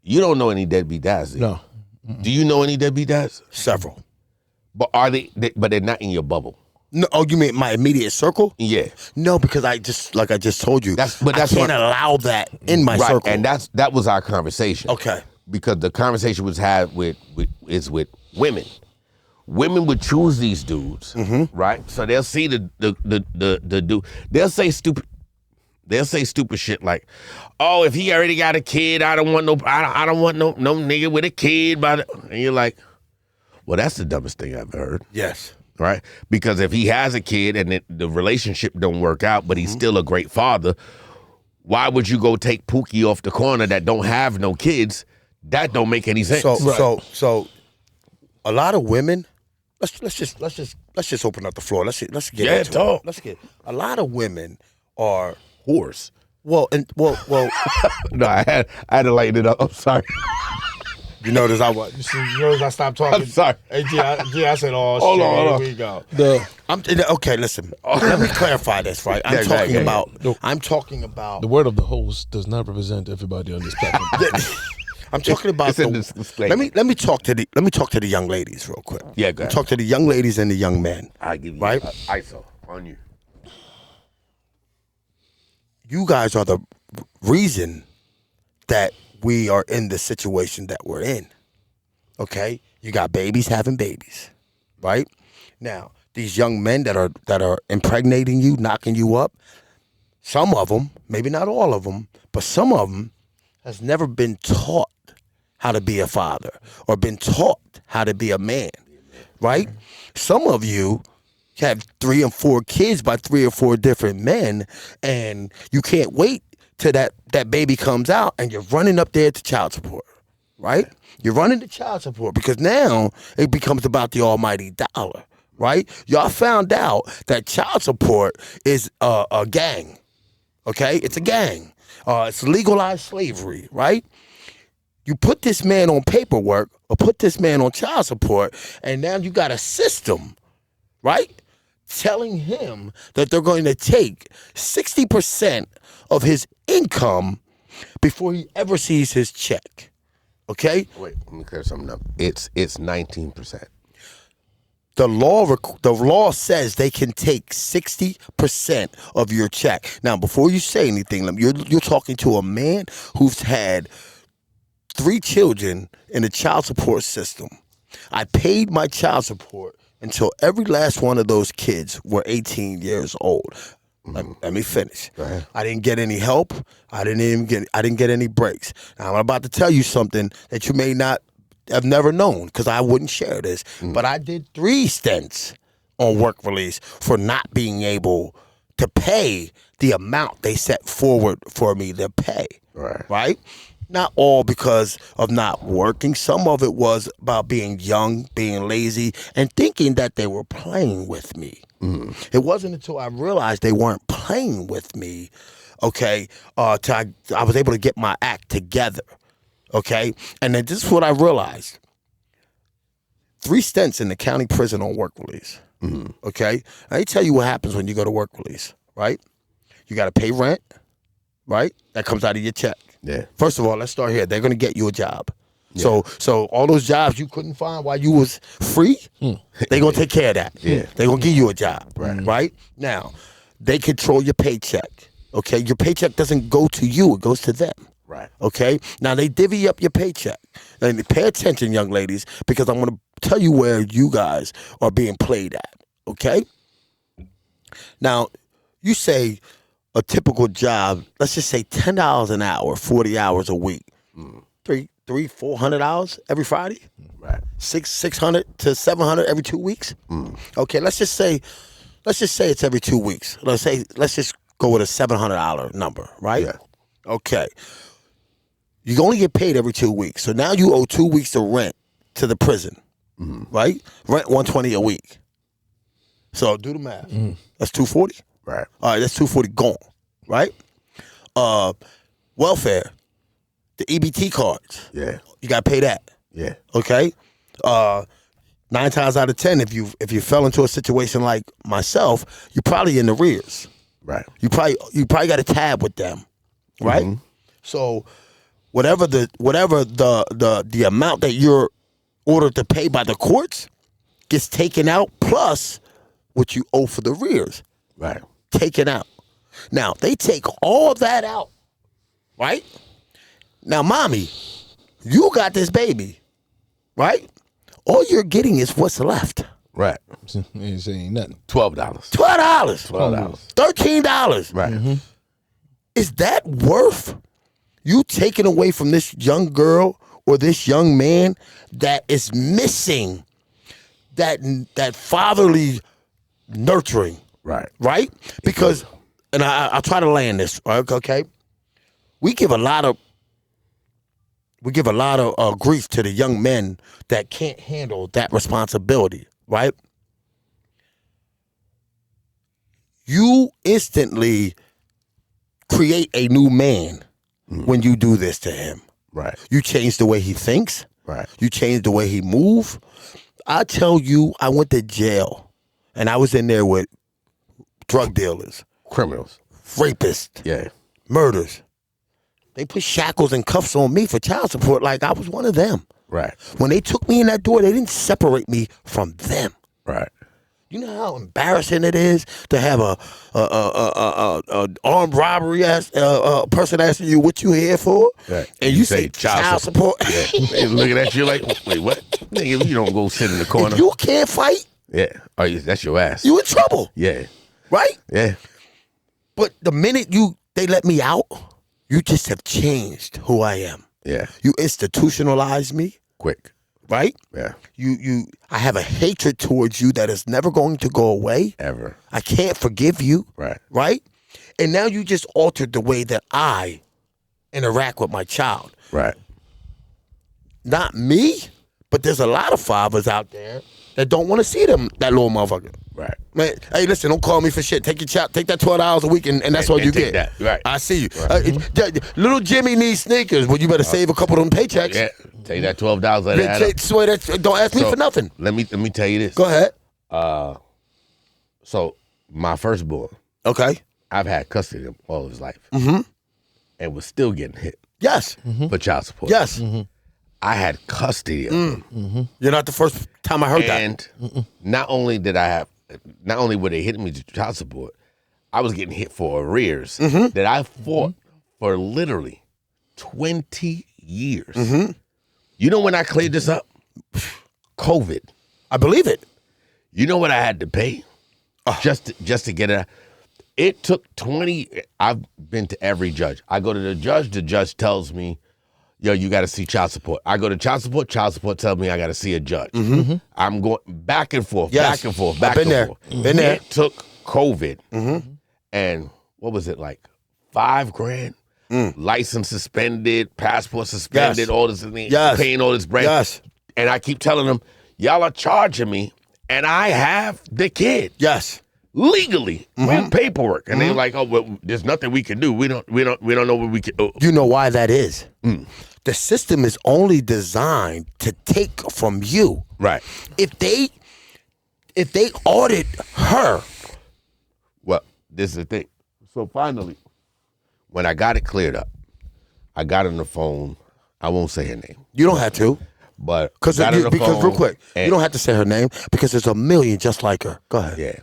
you don't know any deadbeat dads, do you? No. Do you know any deadbeat dads? Several. But but they're not in your bubble. No, oh, you mean my immediate circle? Yeah. No, because I just told you, I can't allow that in my circle. And that was our conversation. Okay. Because the conversation was had with women. Women would choose these dudes, right? So they'll see the dude. They'll say stupid shit like, "Oh, if he already got a kid, I don't want no nigga with a kid." And you're like, well, that's the dumbest thing I've heard. Yes. Right? Because if he has a kid and the relationship don't work out, but he's still a great father, why would you go take Pookie off the corner that don't have no kids? That don't make any sense. So a lot of women. Let's just open up the floor. Let's get into talk. it. Let's get. A lot of women are whores. Well. No, I had to lighten it up. I'm sorry. You notice I stopped talking. I'm sorry. Hey, I said, oh, hold shit, on. Here we go. Okay, listen. Let me clarify this, right? I'm talking about. The word of the host does not represent everybody on this platform. I'm talking about. Let me talk to the young ladies real quick. Yeah, go ahead. Talk to the young ladies and the young men. I give you right. ISO on you. You guys are the reason that we are in the situation that we're in. Okay, you got babies having babies, right? Now these young men that are impregnating you, knocking you up. Some of them, maybe not all of them, but some of them has never been taught how to be a father or been taught how to be a man, right? Some of you have 3 and 4 kids by 3 or 4 different men, and you can't wait till that baby comes out and you're running up there to child support, right? You're running to child support because now it becomes about the almighty dollar, right? Y'all found out that child support is a gang, okay? It's a gang. It's legalized slavery, right? You put this man on paperwork or put this man on child support, and now you got a system, right, telling him that they're going to take 60% of his income before he ever sees his check, okay? Wait, let me clear something up. It's 19%. The law says they can take 60% of your check. Now, before you say anything, you're talking to a man who's had 3 children in the child support system. I paid my child support until every last one of those kids were 18 years old. Let me finish. I didn't get any help. I didn't get any breaks. Now I'm about to tell you something that you may not have never known because I wouldn't share this. But I did 3 stints on work release for not being able to pay the amount they set forward for me to pay. Right? Not all because of not working. Some of it was about being young, being lazy, and thinking that they were playing with me. It wasn't until I realized they weren't playing with me, okay, till I was able to get my act together, okay? And then this is what I realized. 3 stints in the county prison on work release, okay? Let me tell you what happens when you go to work release, right? You got to pay rent, right? That comes out of your check. Yeah. First of all, let's start here. They're going to get you a job. Yeah. So all those jobs you couldn't find while you was free, they're going to take care of that. Yeah. They're going to give you a job. Right? Now, they control your paycheck. Okay? Your paycheck doesn't go to you. It goes to them. Right. Okay? Now, they divvy up your paycheck. And pay attention, young ladies, because I'm going to tell you where you guys are being played at. Okay? Now, you say a typical job, let's just say $10 an hour, 40 hours a week. $400 every Friday, right? 600 to 700 every 2 weeks. Okay, let's just say it's every 2 weeks. Let's just go with a $700 number, right? Yeah. Okay, you only get paid every 2 weeks, so now you owe 2 weeks of rent to the prison, right? Rent $120 a week. So do the math. That's $240. Right. All right, that's $240 gone. Right. Welfare. The EBT cards. Yeah. You got to pay that. Yeah. Okay? 9 times out of 10, if you fell into a situation like myself, you're probably in arrears. Right. You probably got a tab with them. Right? So whatever the amount that you're ordered to pay by the courts gets taken out plus what you owe for the arrears. Right. Taken out. Now, they take all that out. Right? Now, mommy, you got this baby, right? All you're getting is what's left. Right. Ain't saying nothing. $12. $13. Right. Is that worth you taking away from this young girl or this young man that is missing that fatherly nurturing? Right. Right? Because, and I'll try to land this, okay? We give a lot of grief to the young men that can't handle that responsibility, right? You instantly create a new man when you do this to him. Right. You change the way he thinks. Right. You change the way he moves. I tell you, I went to jail, and I was in there with drug dealers, criminals, rapists, murders. They put shackles and cuffs on me for child support like I was one of them. Right. When they took me in that door, they didn't separate me from them. Right. You know how embarrassing it is to have a armed robbery person asking you what you here for, right. And you say child support. Yeah. They looking at you like, wait, what? Nigga, you don't go sit in the corner. If you can't fight, oh, that's your ass. You in trouble. Yeah. Right. Yeah. But the minute they let me out, you just have changed who I am. Yeah. You institutionalized me. Quick. Right? Yeah. I have a hatred towards you that is never going to go away. Ever. I can't forgive you. Right. Right? And now you just altered the way that I interact with my child. Right. Not me, but there's a lot of fathers out there that don't want to see that little motherfucker. Right. Man, hey, listen, don't call me for shit. Take your child, take that $12 a week, and that's all you get. That. Right. I see you. Right. Little Jimmy needs sneakers. Well, you better save a couple of them paychecks. Yeah. Take that $12 out of that. Don't ask me for nothing. Let me tell you this. Go ahead. So my firstborn. Okay. I've had custody of him all his life. And was still getting hit. Yes. For child support. Yes. I had custody of him. You're not the first time I heard that. And not only were they hitting me to child support, I was getting hit for arrears that I fought for literally 20 years. You know when I cleared this up? COVID. I believe it. You know what I had to pay just to get it? It took 20. I've been to every judge. I go to the judge tells me, yo, you got to see child support. I go to child support tells me I got to see a judge. Mm-hmm. I'm going back and forth, Yes. back and forth, I've back been and there. forth. Been there. It took COVID, Mm-hmm. and what was it like? $5,000. License suspended, passport suspended, Yes. all this, Yes. paying all this bread. Yes. And I keep telling them, y'all are charging me, and I have the kid Yes. legally with paperwork. And they're like, oh, well, there's nothing we can do. We don't know what we can. You know why that is? The system is only designed to take from you. Right. If they audit her, Well, this is the thing. So finally, when I got it cleared up, I got on the phone. I won't say her name, you don't have to. but Because real quick, you don't have to say her name because there's a million just like her. Go ahead. Yeah.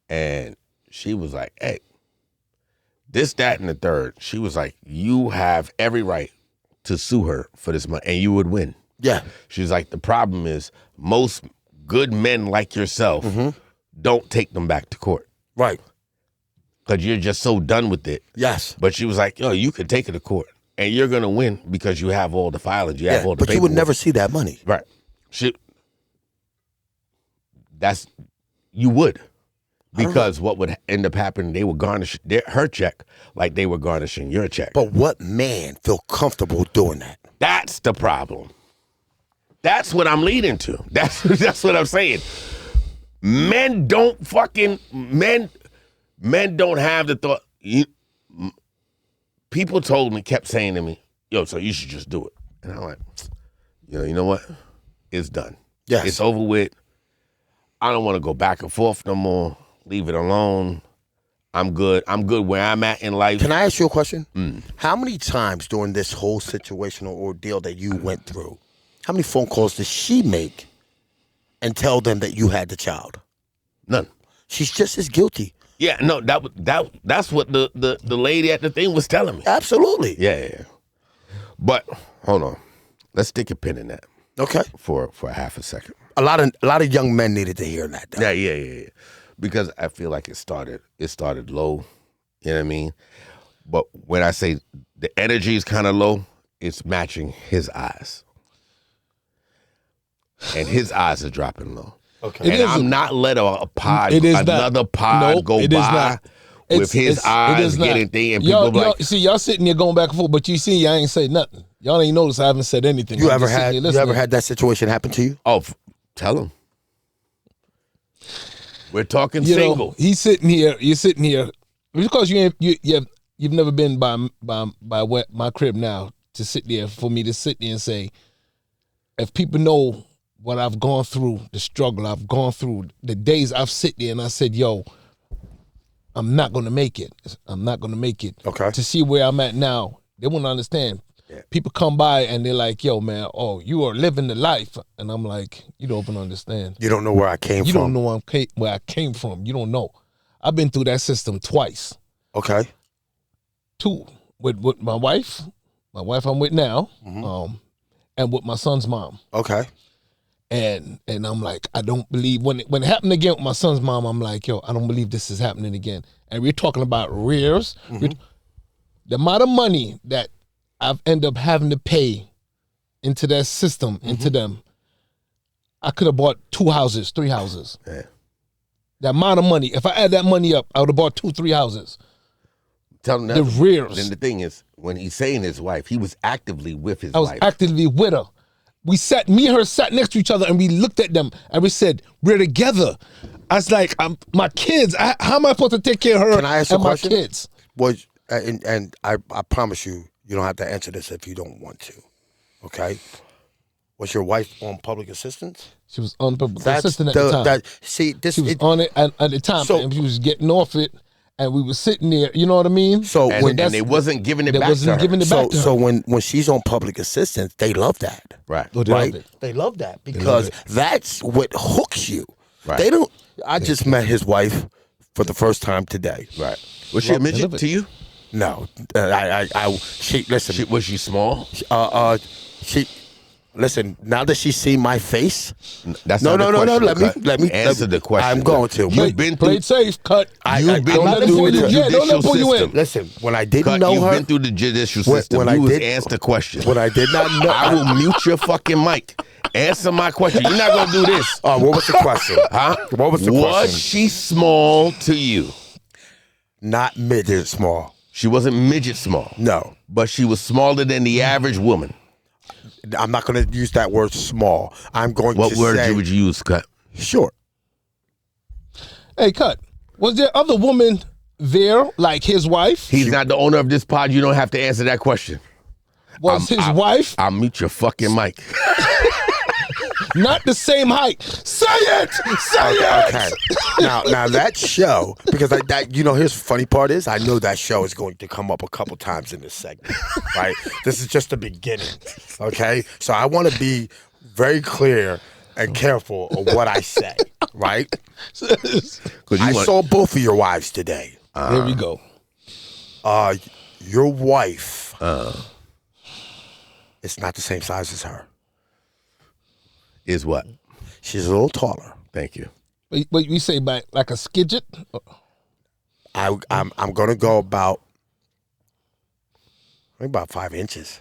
And she was like, hey, this, that, and the third. She was like, you have every right to sue her for this money, and you would win. Yeah. She's like, the problem is most good men like yourself don't take them back to court Right. because you're just so done with it. Yes. But she was like, yo, you could take it to court, and you're going to win because you have all the filings, you have all the but you would paperwork. never see that money. Right. You would. Because what would end up happening, they would garnish her check like they were garnishing your check. But what man feel comfortable doing that? That's the problem. That's what I'm leading to. That's what I'm saying. Men don't have the thought. People kept saying to me, yo, so you should just do it. And I'm like, you know what? It's done. Yes. It's over with. I don't want to go back and forth no more. Leave it alone. I'm good. I'm good where I'm at in life. Can I ask you a question? How many times during this whole situational ordeal that you went through, how many phone calls did she make and tell them that you had the child? None. She's just as guilty. Yeah, no, that's what the lady at the thing was telling me. Absolutely. Yeah. But hold on. Let's stick a pin in that. Okay. For a half a second. A lot of young men needed to hear that. Though. Yeah. Because I feel like it started low. You know what I mean? But when I say the energy is kind of low, it's matching his eyes. And his eyes are dropping low. Okay. And I'm not letting another pod go by not. with his eyes getting thing and people like, see, y'all sitting there going back and forth, but you see, I ain't say nothing. Y'all ain't notice I haven't said anything. You ever had that situation happen to you? oh, tell him. We're talking single. He's sitting here. You're sitting here because you've never been by my crib now to sit there for me to sit there and say, if people know what I've gone through, the struggle I've gone through, the days I've sit there and I said, yo, I'm not gonna make it. I'm not gonna make it. Okay. To see where I'm at now, they wouldn't understand. Yeah. People come by and they're like, yo, man, you are living the life. And I'm like, you don't even understand. You don't know where I came from. You don't know where I came from. You don't know. I've been through that system twice. Okay. 2, with my wife I'm with now, and with my son's mom. Okay. And I'm like, I don't believe, when it happened again with my son's mom, I'm like, yo, I don't believe this is happening again. And we're talking about rears. The amount of money that I've ended up having to pay into that system, into them, I could have bought 2 houses, 3 houses. Yeah. The amount of money, if I add that money up, I would have bought 2, 3 houses. Tell him that. The rears. Then the thing is, when he's saying his wife, he was actively with his I was wife. actively with her. Me and her sat next to each other and we looked at them and we said, we're together. I was like, my kids, how am I supposed to take care of her Can I ask you and a my question? kids? Was and I promise you don't have to answer this if you don't want to. Okay? Was your wife on public assistance? She was on public assistance at the time. She was on it at the time, and she was getting off it, and we were sitting there. You know what I mean? So and they wasn't giving it back to her. So when she's on public assistance, they love that. Right. Oh, they Right? love it. They love that because that's what hooks you. Right. They don't. I just met his wife for the first time today. Right. Was she a midget to you? No, she listen. Was she small? She Listen, now that she's seen my face, That's no. not the question. Let me answer the question. I'm going to. You've been through. Play it safe, Cut. You've been I'm not through doing the it. Yeah, don't let judicial pull you in. system. Listen, when I didn't Cut, know you've her, been through the judicial system. when I You was did- asked the question. when I did not know, I will mute your fucking mic. Answer my question. You're not gonna do this. Oh, what was the question? Huh? What was the Was question? she small to you? Not midget small. She wasn't midget small. No, But she was smaller than the average woman. I'm not going to use that word small. I'm going What to word say would you use, Cut? short. Hey, Cut. Was there other woman there, like his wife? He's not the owner of this pod. You don't have to answer that question. Was his wife I'll mute your fucking mic. not the same height? Say it! Say it! Okay. Now that show, because here's the funny part is I know that show is going to come up a couple times in this segment, right? This is just the beginning, okay? So I want to be very clear and careful of what I say, right? I saw both of your wives today. There we go. Your wife is not the same size as her. Is what? She's a little taller. Thank you. But you say by like a skidget? I'm gonna go about 5 inches.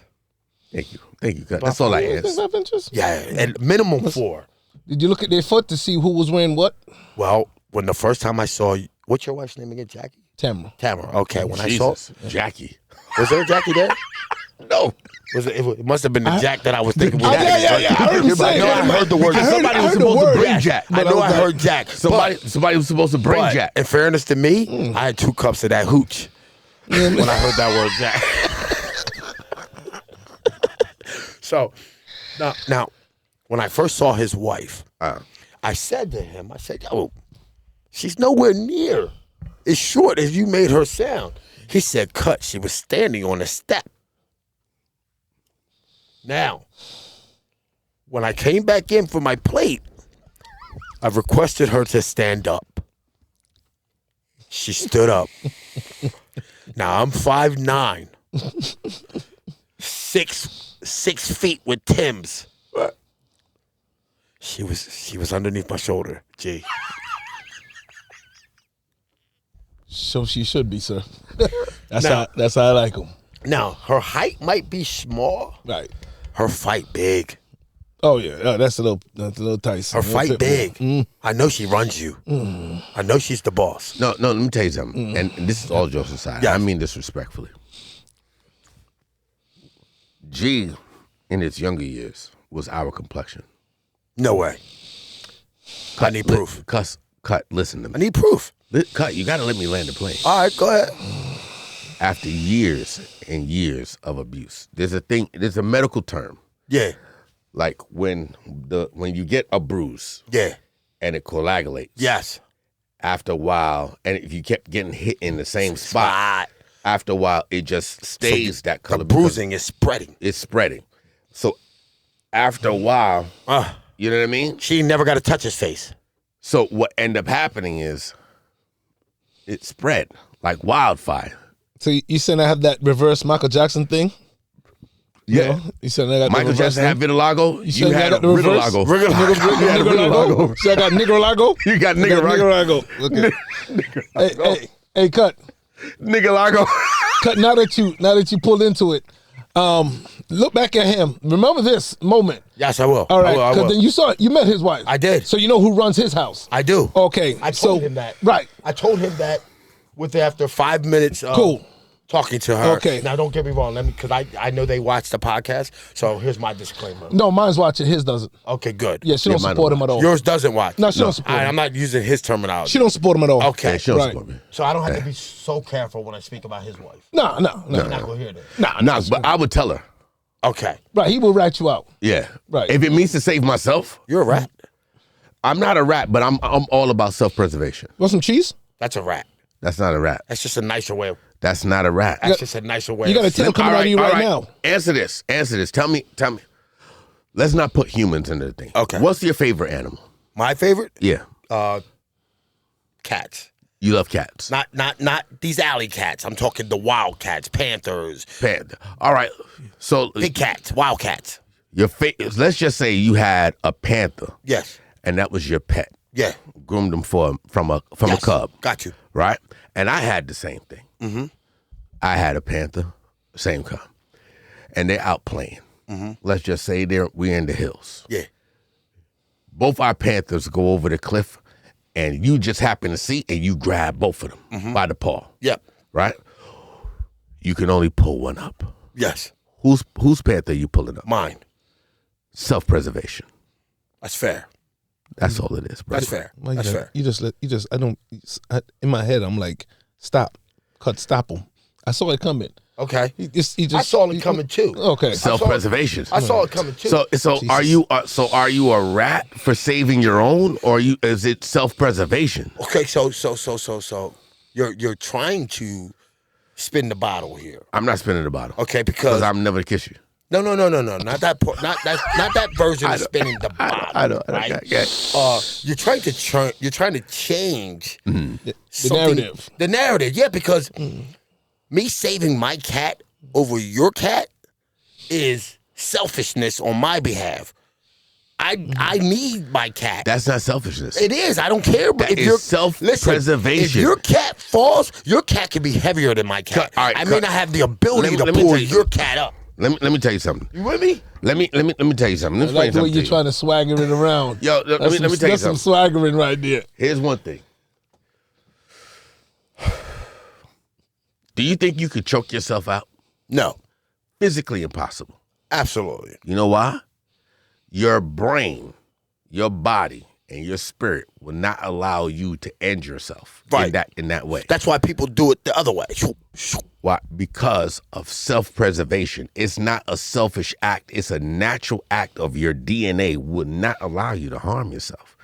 Thank you. Thank you, Cut. That's all I asked. 5 inches? Yeah, and minimum 4. Did you look at their foot to see who was wearing what? Well, when the first time I saw you, what's your wife's name again? Jackie? Tamara. Tamara. Okay, when Jesus. I saw, Jackie. was there a Jackie there? No. Was it? It must have been the Jack that I was thinking. Oh, yeah. I heard him say I know I heard the word. Somebody was heard the supposed to word. bring Jack. I know I heard Jack. Somebody was supposed to bring But Jack. in fairness to me, I had 2 cups of that hooch when I heard that word Jack. So now, when I first saw his wife, I said to him, yo, she's nowhere near as short as you made her sound. He said, Cut, she was standing on a step. Now, when I came back in for my plate, I requested her to stand up. She stood up. Now I'm 5'9", 6 feet with Timbs. She was underneath my shoulder. G. So she should be, sir. That's how I like them. Now her height might be small. Right. Her fight big. Oh yeah, that's a little tight. Her fight big. I know she runs you. I know she's the boss. No, let me tell you something. And this is all jokes aside. Yeah. I mean this respectfully. G, in its younger years, was our complexion. No way. I need proof. Cut, listen to me. I need proof. Cut, you got to let me land the plane. All right, go ahead. After years and years of abuse, there's a medical term. Yeah. Like when you get a bruise Yeah. and it coagulates. Yes. After a while, and if you kept getting hit in the same spot, after a while it just stays that color. The bruising is spreading. It's spreading. So after a while, you know what I mean? She never got to touch his face. So what ended up happening is it spread like wildfire. So you saying I have that reverse Michael Jackson thing? Yeah. You saying I got Michael the Jackson had vitiligo. You saying I had got the reverse? vitiligo. You had Nicaragua. So I got Nicaragua. You got Nicaragua. Okay. Hey, Cut. Nicaragua. Cut. Now that you pulled into it, look back at him. Remember this moment. Yes, I will. All right, I will. then you met his wife. I did. So you know who runs his house. I do. Okay. I told him that. Right. I told him that after 5 minutes of talking to her. Okay. Now, don't get me wrong. Because I know they watch the podcast. So here's my disclaimer. No, mine's watching. His doesn't. Okay, good. Yeah, she don't support him at all. Yours doesn't watch. No, she don't support him. I'm not using his terminology. She don't support him at all. Okay. Yeah, she don't Right. support me. So I don't have to be so careful when I speak about his wife. No. You're not going to hear that. No, but I would tell her. Okay. Right, he will rat you out. Yeah. Right. If it means to save myself, You're a rat. I'm not a rat, but I'm all about self-preservation. Want some cheese? That's a rat. That's not a rat. That's just a nicer way. That's not a rat. That's just a nicer way. You got a tail coming out of you all right now. Answer this. Tell me. Let's not put humans into the thing. Okay. What's your favorite animal? My favorite? Yeah. Cats. You love cats. Not these alley cats. I'm talking the wild cats, panthers, Panda. All right. So big cats, wild cats. Let's just say you had a panther. Yes. And that was your pet. Yeah. Groomed them from a cub. Got you. Right? And I had the same thing. Mm-hmm. I had a panther, same cub. And they're out playing. Mm-hmm. Let's just say we're in the hills. Yeah. Both our panthers go over the cliff, and you just happen to see, and you grab both of them by the paw. Yep. Right? You can only pull one up. Yes. Whose panther are you pulling up? Mine. Self-preservation. That's fair. That's all it is, bro. That's fair. Well, That's fair. In my head, I'm like, stop him. I saw it coming. Okay. He just I saw it coming too. Okay. Self-preservation. I saw it coming too. So Jesus. are you a rat for saving your own, or is it self-preservation? Okay, so you're trying to spin the bottle here. I'm not spinning the bottle. Okay, because I'm never kiss you. No, not that part, not that version of spinning the bottle. I know. Right? Okay. You're trying to change the narrative. The narrative, yeah, because me saving my cat over your cat is selfishness on my behalf. I need my cat. That's not selfishness. It is. I don't care. But that is self-preservation. If your cat falls, your cat can be heavier than my cat. All right, I may not have the ability to pull your cat up. Let me tell you something. You with me? Let me tell you something. I like the way you're trying to swagger it around. Yo, let me tell you something. That's some swaggering right there. Here's one thing. Do you think you could choke yourself out? No. Physically impossible. Absolutely. You know why? Your brain, your body, and your spirit will not allow you to end yourself in that way. That's why people do it the other way. Why? Because of self-preservation. It's not a selfish act. It's a natural act of your DNA would not allow you to harm yourself.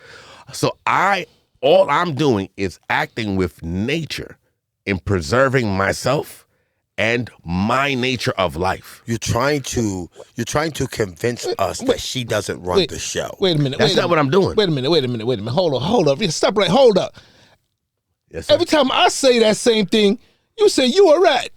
So all I'm doing is acting with nature in preserving myself and my nature of life. You're trying to convince us that she doesn't run the show. Wait a minute. That's not what I'm doing. Wait a minute. Hold up. Stop right. Hold up. Yes, sir. Every time I say that same thing, you say you a rat.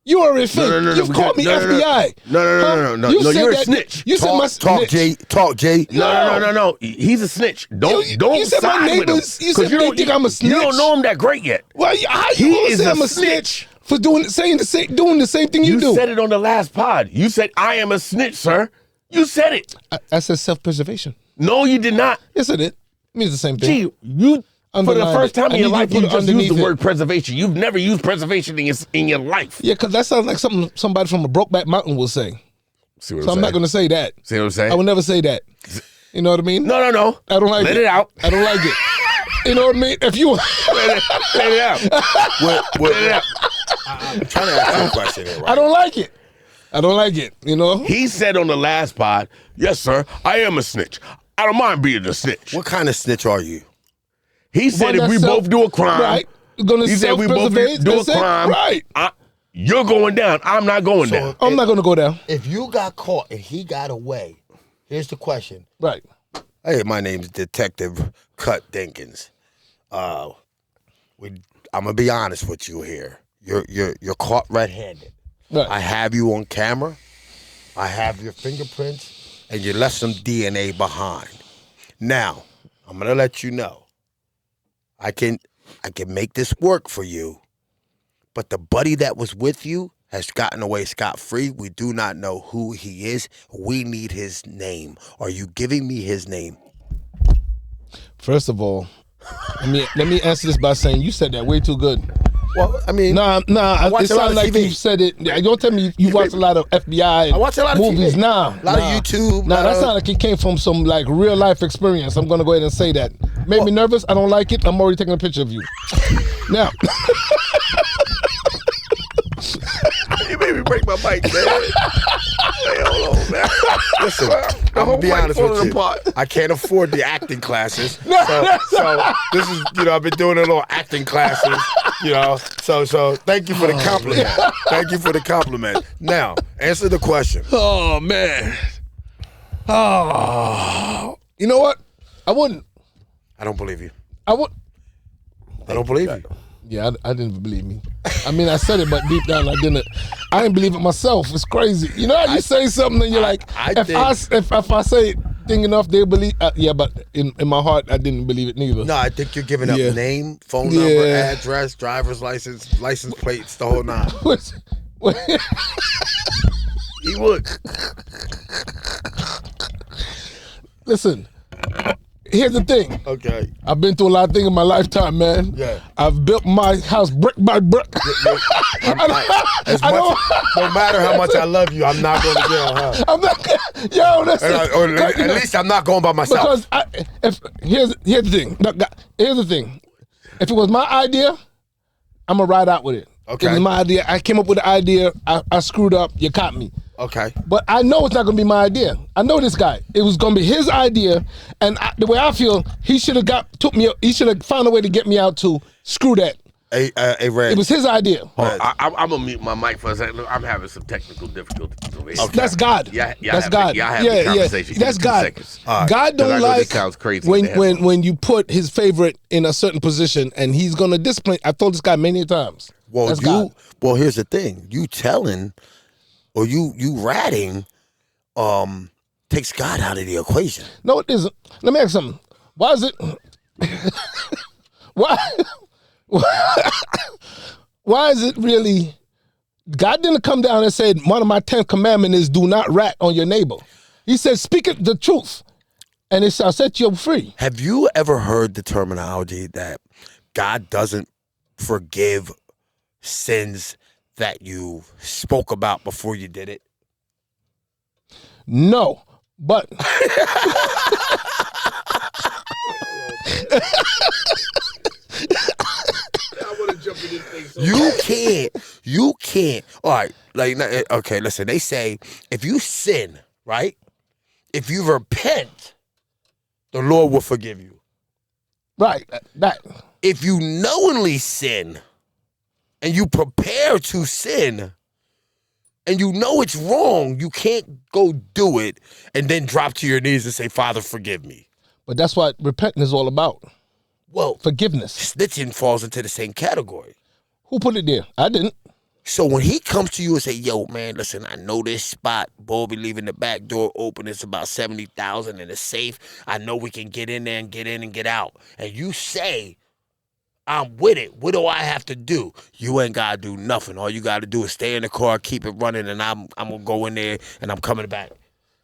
You are a fake. No. You've called me FBI. No. You're a snitch. You said my snitch. Talk, Jay. No. He's a snitch. Don't you said my side with him. neighbors. You said they think I'm a snitch. You don't know him that great yet. Well, how you gonna say I'm a snitch for doing the same thing you do? You said it on the last pod. You said I am a snitch, sir. You said it. I said self-preservation. No, you did not. Yes, I did. It means the same thing. Gee, you for the first time in your life you just used the word preservation. You've never used preservation in your life. Yeah, because that sounds like something somebody from a Brokeback Mountain will say. See what so I'm not going to say that. See what I'm saying? I would never say that. You know what I mean? No. I don't like it. Let it out. I don't like it. You know what I mean? If you let it out. Let it out. I'm trying to ask you a question here, right? I don't like it. You know? He said on the last pod, yes, sir, I am a snitch. I don't mind being a snitch. What kind of snitch are you? He said if we both do a crime, right? He said we both do a crime, right? You're going down. I'm not going down. I'm not going to go down. If you got caught and he got away, here's the question. Right. Hey, my name's Detective Cut Dinkins. I'm gonna be honest with you here. You're caught red-handed. Right. I have you on camera. I have your fingerprints, and you left some DNA behind. Now, I'm gonna let you know. I can make this work for you, but the buddy that was with you has gotten away scot-free. We do not know who he is. We need his name. Are you giving me his name? First of all, let me answer this by saying you said that way too good. Well, I mean, nah. It sounds like TV. you said it. Don't tell me you watched a lot of FBI. I watch a lot of movies. TV. Nah, a lot of YouTube. Nah, that sounds like it came from some like real life experience. I'm gonna go ahead and say that. Made me nervous. I don't like it. I'm already taking a picture of you. Now. You made me break my mic, man. Hey, hold on, man. Listen, I'm gonna be honest with you. I can't afford the acting classes, so this is, I've been doing a little acting classes, So thank you for the compliment. Thank you for the compliment. Now, answer the question. Oh man. Oh, you know what? I wouldn't. I don't believe you. I would. I don't believe you. Yeah, I didn't believe me. I mean, I said it, but deep down I didn't. I didn't believe it myself. It's crazy. You know how you say something and you're like, if I say it thing enough, they'll believe. Yeah, but in my heart, I didn't believe it neither. No, I think you're giving up name, phone number, address, driver's license plates, the whole nine. He would. Listen. Here's the thing. Okay. I've been through a lot of things in my lifetime, man. Yeah. I've built my house brick by brick. No matter how much I love you, I'm not going to jail, huh? I'm not. Yo, at least I'm not going by myself. Because here's the thing. Here's the thing. If it was my idea, I'm gonna ride out with it. Okay. It was my idea. I came up with the idea. I screwed up. You caught me. Okay. But I know it's not going to be my idea. I know this guy. It was going to be his idea, and the way I feel, he should have he should have found a way to get me out to screw that. Red. It was his idea. I'm gonna mute my mic for a second. I'm having some technical difficulties over here. Okay. That's God. That's God. That's God. Right. God don't like this sounds crazy when you put his favorite in a certain position, and he's going to discipline. I've told this guy many times. Well, here's the thing. You telling or you ratting takes God out of the equation. No, it isn't. Let me ask you something. Why is it? Why is it really? God didn't come down and say one of my 10 commandments is do not rat on your neighbor. He said, speak the truth, and it shall set you free. Have you ever heard the terminology that God doesn't forgive sins that you spoke about before you did it? No, but You can't. All right, okay, listen, they say if you sin, right? If you repent, the Lord will forgive you. Right, that. If you knowingly sin and you prepare to sin and you know it's wrong, you can't go do it and then drop to your knees and say, Father, forgive me. But that's what repenting is all about. Well, forgiveness. Snitching falls into the same category. Who put it there? I didn't. So when he comes to you and say, yo, man, listen, I know this spot, Bo be leaving the back door open. It's about 70,000 and it's safe. I know we can get in there and get in and get out. And you say, I'm with it. What do I have to do? You ain't got to do nothing. All you got to do is stay in the car, keep it running, and I'm going to go in there and I'm coming back.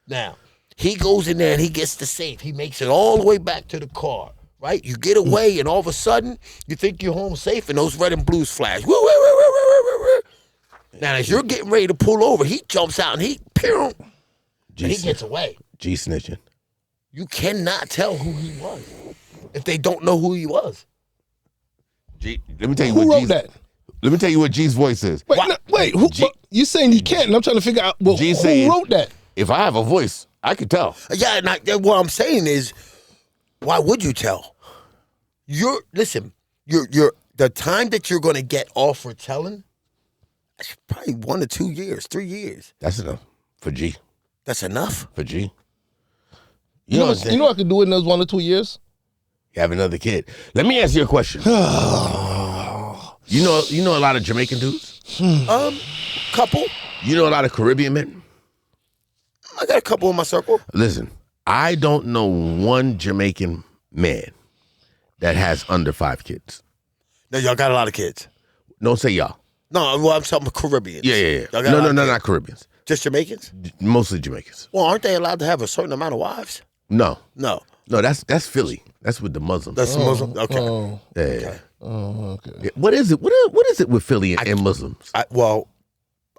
Now, he goes in there and he gets the safe. He makes it all the way back to the car, right? You get away and all of a sudden, you think you're home safe and those red and blues flash. Woo, woo, woo, woo, woo, woo, woo. Now, as you're getting ready to pull over, he jumps out and he gets away. G snitching. You cannot tell who he was if they don't know who he was. G, let me tell you who wrote that. Let me tell you what G's voice is. Wait, you saying he can't? And I'm trying to figure out who wrote that. If I have a voice, I could tell. Yeah, and what I'm saying is, why would you tell? Listen, the time that you're going to get off for telling, it's probably 1 to 2 years, 3 years. That's enough for G. That's enough for G. You know I could do it in those 1 or 2 years. You have another kid. Let me ask you a question. You know a lot of Jamaican dudes? Couple. You know a lot of Caribbean men? I got a couple in my circle. Listen, I don't know one Jamaican man that has under 5 kids. No, y'all got a lot of kids. Don't say y'all. No, well, I'm talking about Caribbeans. Yeah. No, not Caribbeans. Just Jamaicans? Mostly Jamaicans. Well, aren't they allowed to have a certain amount of wives? No. No, that's Philly. That's with the Muslims. That's Muslim. Okay. Yeah. Okay. Okay. Yeah. What is it? What is it with Philly and Muslims? I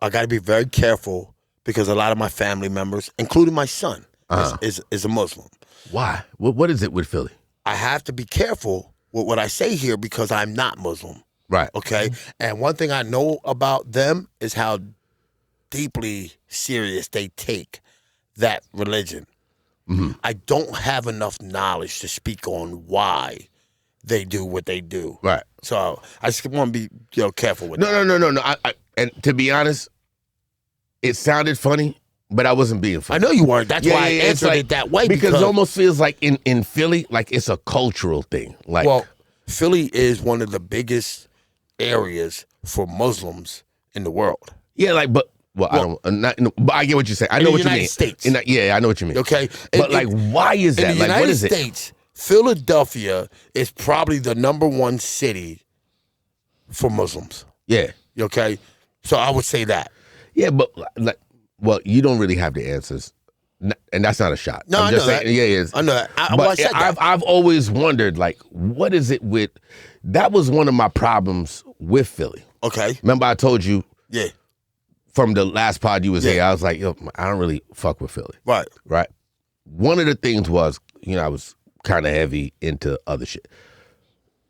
got to be very careful because a lot of my family members, including my son, is a Muslim. Why? What is it with Philly? I have to be careful with what I say here because I'm not Muslim. Right. Okay. And one thing I know about them is how deeply serious they take that religion. Mm-hmm. I don't have enough knowledge to speak on why they do what they do. Right. So I just want to be careful with that. No. And to be honest, it sounded funny, but I wasn't being funny. I know you weren't. That's why I answered it that way. Because it almost feels like in Philly, like it's a cultural thing. Like, well, Philly is one of the biggest areas for Muslims in the world. Yeah, like, but I don't. But I get what you're saying. I know what you mean. States. Yeah, I know what you mean. Okay, but why is that? In the like, what is United States, Philadelphia is probably the #1 city for Muslims. Yeah. Okay, so I would say that. Yeah, but you don't really have the answers, and that's not a shot. No, I'm just I know saying. that. Yeah, yeah. I know that. But I said that. I've always wondered, like, what is it with? That was one of my problems with Philly. Okay. Remember, I told you. Yeah. From the last pod you was here, I was like, yo, I don't really fuck with Philly. Right. Right. One of the things was, I was kind of heavy into other shit.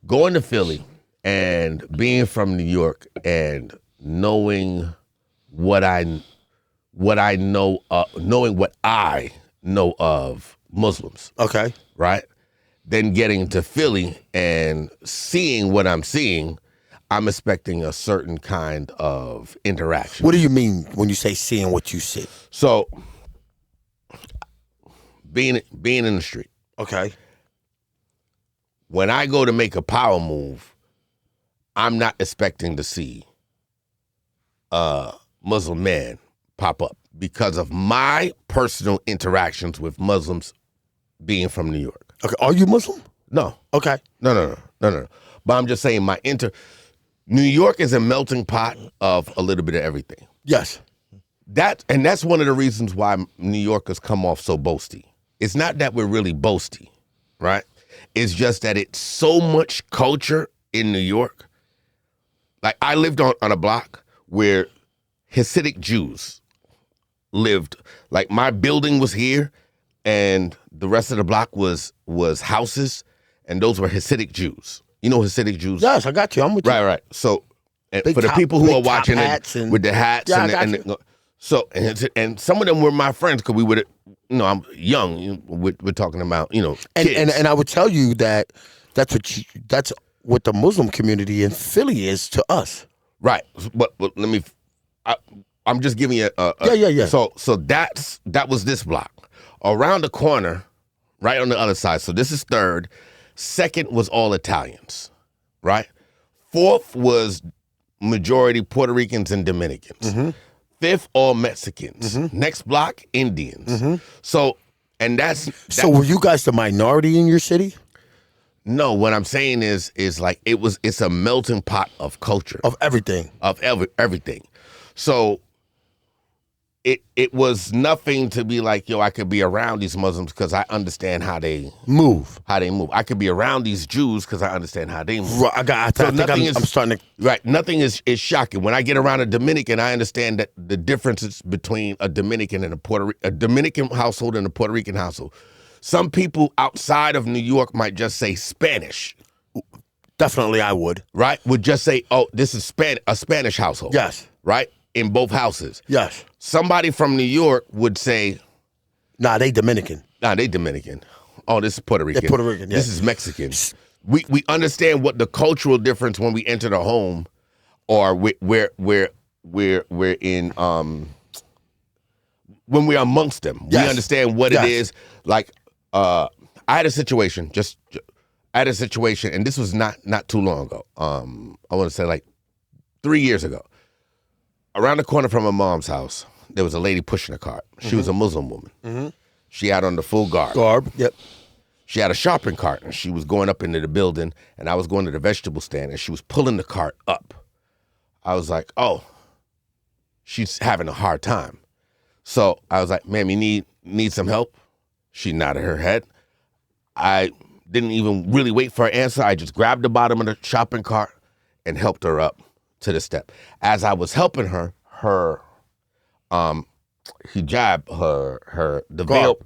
Going to Philly and being from New York and knowing what I know, knowing what I know of Muslims. Okay. Right. Then getting to Philly and seeing what I'm seeing, I'm expecting a certain kind of interaction. What do you mean when you say seeing what you see? So, being in the street. Okay. When I go to make a power move, I'm not expecting to see a Muslim man pop up because of my personal interactions with Muslims being from New York. Okay. Are you Muslim? No. Okay. No. But I'm just saying New York is a melting pot of a little bit of everything. Yes. That's one of the reasons why New Yorkers come off so boasty. It's not that we're really boasty, right? It's just that it's so much culture in New York. Like, I lived on a block where Hasidic Jews lived. Like, my building was here, and the rest of the block was houses, and those were Hasidic Jews. You know Hasidic Jews? Yes, I got you. I'm with you. Right. So, for the people who are watching it with the hats, and some of them were my friends because we would, I'm young. We're talking about, kids. And I would tell you that that's what the Muslim community in Philly is to us. Right. But I'm just giving you Yeah. So that was this block. Around the corner, right on the other side. So this is third. Second was all Italians, right? Fourth was majority Puerto Ricans and Dominicans. Mm-hmm. Fifth, all Mexicans. Mm-hmm. Next block, Indians. Mm-hmm. So were you guys the minority in your city? No, what I'm saying is like it's a melting pot of culture. Of everything. Of everything. So it was nothing to be like, yo, I could be around these Muslims because I understand how they move. I could be around these Jews because I understand how they move. Right, I'm starting to... Right, nothing is shocking. When I get around a Dominican, I understand that the differences between a Dominican and a Dominican household and a Puerto Rican household. Some people outside of New York might just say Spanish. Definitely I would. Right, would just say, oh, this is a Spanish household. Yes. Right, in both houses. Yes. Somebody from New York would say, nah, they Dominican. Nah, they Dominican. Oh, this is Puerto Rican. They're Puerto Rican, yeah. This is Mexican. We understand what the cultural difference when we enter the home or we're in when we're amongst them. Yes. We understand what it is. Like I had a situation, and this was not too long ago. I want to say like 3 years ago. Around the corner from my mom's house, there was a lady pushing a cart. She was a Muslim woman. Mm-hmm. She had on the full garb. Yep. She had a shopping cart, and she was going up into the building, and I was going to the vegetable stand, and she was pulling the cart up. I was like, oh, she's having a hard time. So I was like, ma'am, you need some help? She nodded her head. I didn't even really wait for her answer. I just grabbed the bottom of the shopping cart and helped her up to the step. As I was helping her hijab, the veil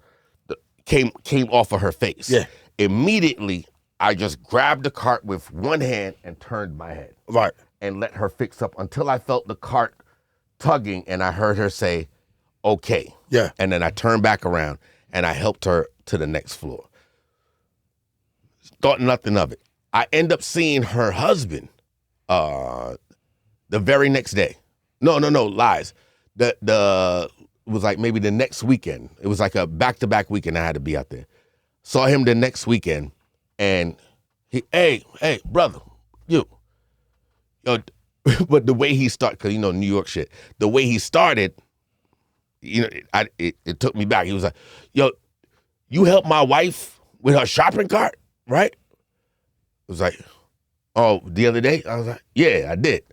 came off of her face. Yeah. Immediately, I just grabbed the cart with one hand and turned my head. Right. And let her fix up until I felt the cart tugging and I heard her say, okay. Yeah. And then I turned back around and I helped her to the next floor. Thought nothing of it. I end up seeing her husband the very next day. No, lies. It was like maybe the next weekend. It was like a back-to-back weekend I had to be out there. Saw him the next weekend, and he, hey, brother, yo, but the way he started, because New York shit, the way he started, it took me back. He was like, yo, you helped my wife with her shopping cart, right? It was like, oh, the other day? I was like, yeah, I did.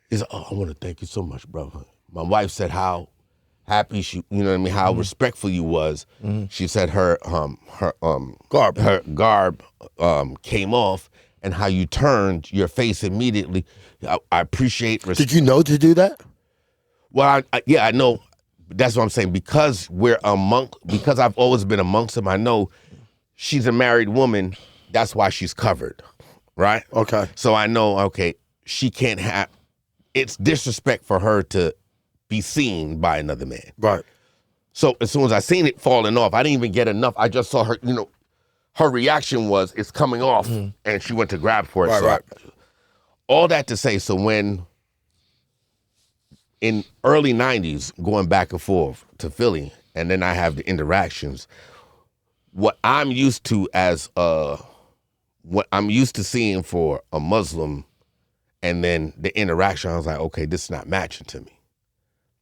He's like, oh, I want to thank you so much, brother. My wife said how happy she, how respectful you was. She said her garb came off, and how you turned your face immediately. I appreciate. Did you know to do that? Well, I know. That's what I'm saying. Because because I've always been amongst them, I know she's a married woman. That's why she's covered, right? Okay. So I know, okay, she can't have, it's disrespect for her to be seen by another man. Right. So as soon as I seen it falling off, I didn't even get enough. I just saw her, her reaction was, it's coming off, and she went to grab for it. Right. All that to say, so when in early 90s, going back and forth to Philly, and then I have the interactions, what I'm used to what I'm used to seeing for a Muslim, and then the interaction, I was like, okay, this is not matching to me.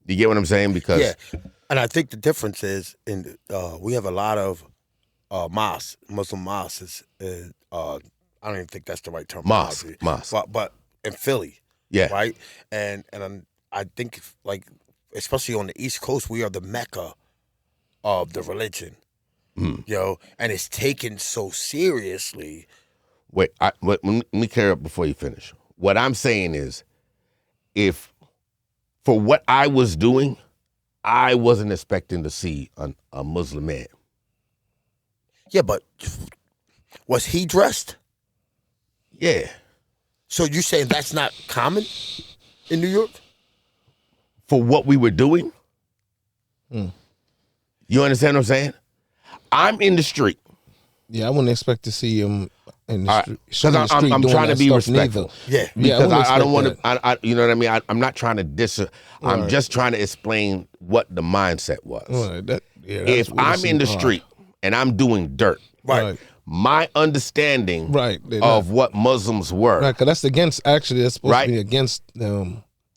You get what I'm saying? Because and I think the difference is we have a lot of mosques, Muslim mosques. I don't even think that's the right term. Mosque. But in Philly, right, and I think like especially on the East Coast, we are the Mecca of the religion, and it's taken so seriously. Wait, let me clear up before you finish. What I'm saying is, if for what I was doing, I wasn't expecting to see a Muslim man. Yeah, but was he dressed? Yeah. So you saying that's not common in New York? For what we were doing? You understand what I'm saying? I'm in the street. Yeah, I wouldn't expect to see him in the street. Because I'm trying to be respectful. Yeah. Because I don't want to, you know what I mean? I'm not trying to I'm just trying to explain what the mindset was. Right. If I'm in the street and I'm doing dirt, Right. my understanding of what Muslims were. Right, because that's supposed to be against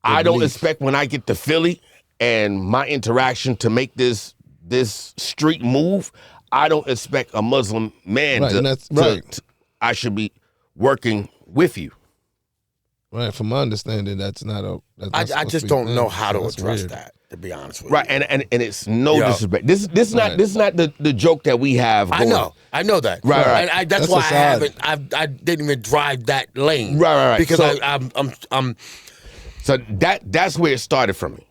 I don't expect when I get to Philly and my interaction to make this street move, I don't expect a Muslim man I should be working with you. Right, from my understanding, that's not a. I just don't know how to address that, to be honest with you. Right, and it's no disrespect. This is not the joke that we have. I know that. Right. And that's why I didn't even drive that lane. Right. Because so, I'm. So that's where it started for me.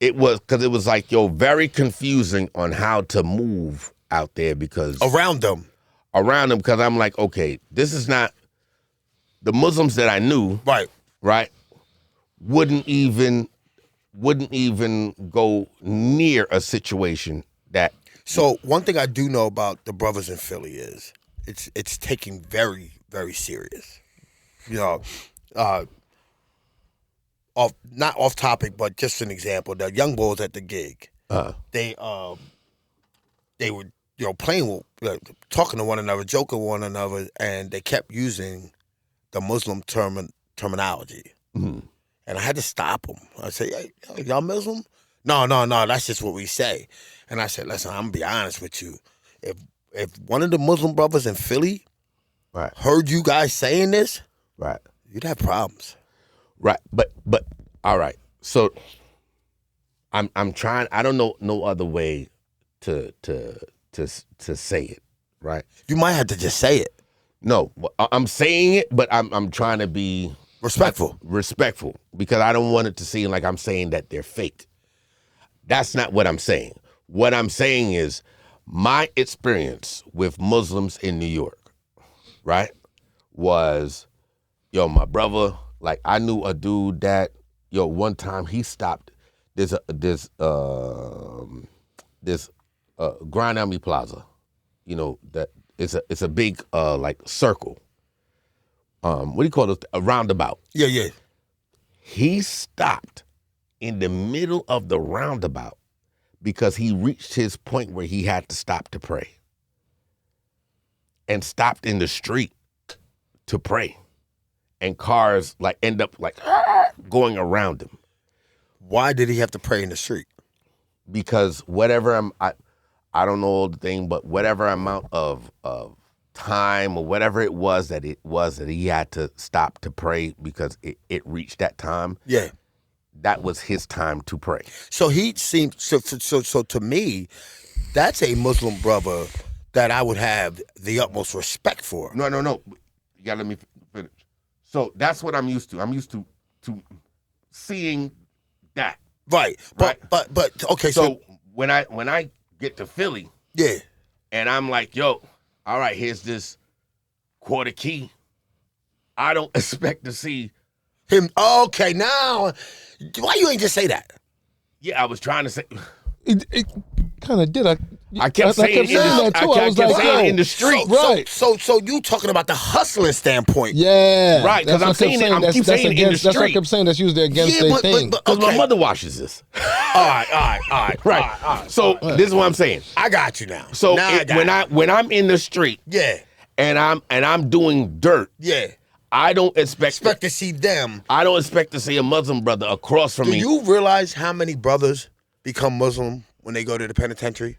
It was because it was like very confusing on how to move out there because around them because I'm like, okay, this is not the Muslims that I knew. Right. Wouldn't even go near a situation that. So one thing I do know about the brothers in Philly is it's taking very, very serious. Not off topic, but just an example. The young boys at the gig, they were playing, talking to one another, joking with one another, and they kept using the Muslim terminology. And I had to stop them. I said, hey, y'all Muslim? No, that's just what we say. And I said, listen, I'm gonna be honest with you. If one of the Muslim brothers in Philly heard you guys saying this, you'd have problems. Right, but all right. So I'm trying. I don't know no other way to say it. Right. You might have to just say it. No, I'm saying it, but I'm trying to be respectful because I don't want it to seem like I'm saying that they're fake. That's not what I'm saying. What I'm saying is my experience with Muslims in New York, right, was my brother. Like I knew a dude that one time he stopped this Grand Army Plaza, that it's a big like circle. What do you call it? A roundabout. Yeah. He stopped in the middle of the roundabout because he reached his point where he had to stop to pray, and stopped in the street to pray. and cars like end up like going around him. Why did he have to pray in the street? Because whatever I don't know the thing, but whatever amount of time or whatever it was that he had to stop to pray because it reached that time. Yeah. That was his time to pray. So he seemed so to me, that's a Muslim brother that I would have the utmost respect for. No. You gotta let me finish. So that's what I'm used to. I'm used to seeing that. Right. But okay, so when I get to Philly, yeah, and I'm like, yo, all right, here's this quarter key. I don't expect to see him. Okay, now why you ain't just say that? Yeah, I was trying to say. It kind of did. I kept saying that too. I kept saying in the street. Right. So you talking about the hustling standpoint? Yeah. Right. Because I'm saying it. I keep saying in the street. That's what I kept saying. That's usually against their thing. Because my mother washes this. All right. Right. So this is what I'm saying. I got you now. So when I'm in the street, yeah, and I'm doing dirt, yeah, I don't expect to see them. I don't expect to see a Muslim brother across from me. Do you realize how many brothers become Muslim when they go to the penitentiary?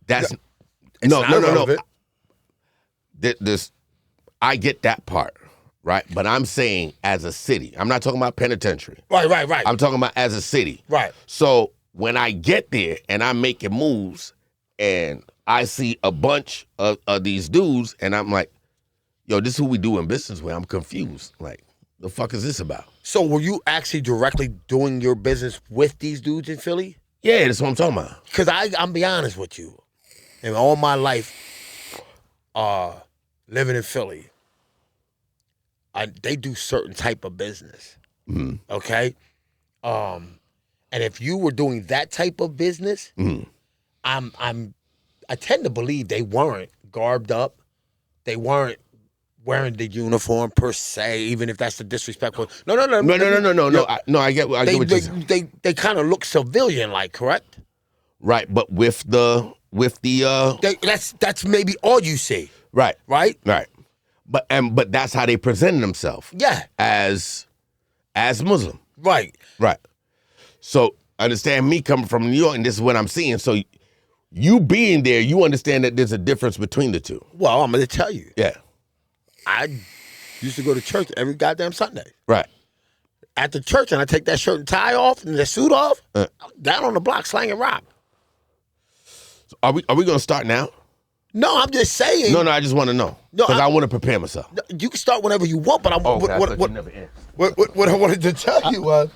That's it's no. This I get that part, right? But I'm saying as a city. I'm not talking about penitentiary. Right. I'm talking about as a city. Right. So when I get there and I'm making moves and I see a bunch of these dudes and I'm like, yo, this is who we doing business with. I'm confused. Like, the fuck is this about? So were you actually directly doing your business with these dudes in Philly? Yeah, that's what I'm talking about. Because I'm be honest with you. In all my life, living in Philly, they do certain type of business. Mm-hmm. Okay? And if you were doing that type of business, mm-hmm. I tend to believe they weren't garbed up. They weren't wearing the uniform per se, even if that's the disrespectful. No. I get what you're saying. They kind of look civilian like, correct? Right, but with the that's maybe all you see. Right. Right. But that's how they present themselves. Yeah. As Muslim. Right. So understand me coming from New York, and this is what I'm seeing. So you being there, you understand that there's a difference between the two. Well, I'm going to tell you. Yeah. I used to go to church every goddamn Sunday. Right. At the church, and I take that shirt and tie off and the suit off, I'm down on the block slanging rock. So are we going to start now? No, I'm just saying. No, I just want to know. Because I want to prepare myself. You can start whenever you want, but what I wanted to tell you was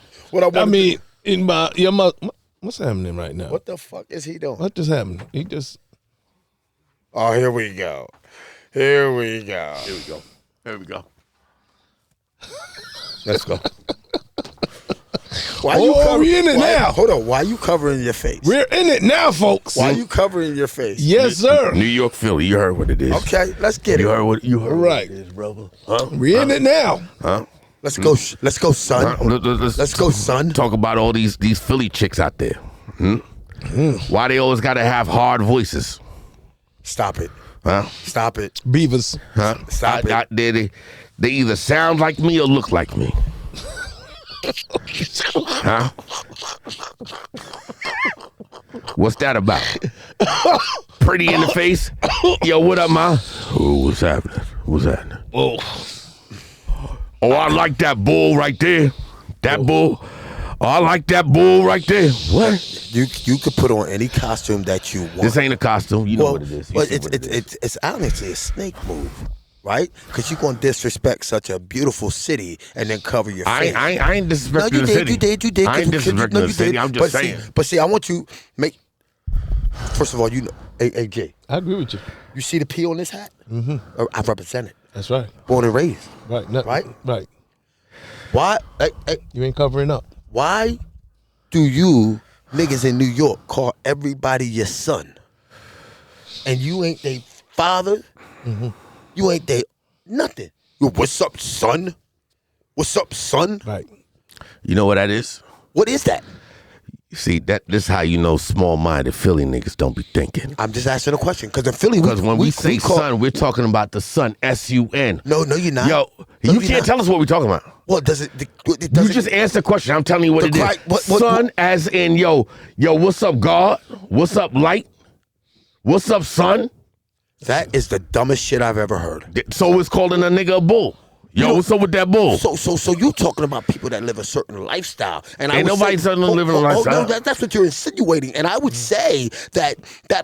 what's happening right now? What the fuck is he doing? What just happened? He just. Oh, here we go. Let's go. We in it now. Hold on. Why are you covering your face? We're in it now, folks. Why are you covering your face? Yes, sir. New York, Philly. You heard what it is. Okay, let's get it. You heard what right. What it is, brother. Huh? We're in it now. Huh? Let's go, son. Let's go, son. Talk about all these Philly chicks out there. Why they always got to have hard voices? Stop it. Huh? Stop it. Beavers. Huh? Stop it. They either sound like me or look like me. Huh? What's that about? Pretty in the face? Yo, what up, ma? Oh, what's happening? Oh, I like that bull right there. That bull. Oh, I like that bull right there. What? You could put on any costume that you want. This ain't a costume. You know what it is. But it's honestly a snake move, right? Because you're gonna disrespect such a beautiful city and then cover your face. I ain't disrespecting the city. You did. I ain't disrespecting the city. I'm just saying. See, I want you make. First of all, you know, AJ. I agree with you. You see the P on this hat? Mm-hmm. I represent it. That's right. Born and raised. Right. Right. Why? You ain't covering up. Why do you niggas in New York call everybody your son? And you ain't they father? Mm-hmm. You ain't they nothing. What's up, son? What's up, son? Right. You know what that is? What is that? See, this is how you know small-minded Philly niggas don't be thinking. I'm just asking a question because in Philly, because when we say son, we're talking about the sun, S-U-N. No, you're not. Yo, you can't tell us what we're talking about. Well, does it? You just answer the question. I'm telling you what it is. Sun, as in yo, what's up, God? What's up, light? What's up, son? That is the dumbest shit I've ever heard. So it's calling a nigga a bull. Yo, what's up with that bull? So you talking about people that live a certain lifestyle, and ain't nobody telling them to live a lifestyle. No, that's what you're insinuating, and I would say that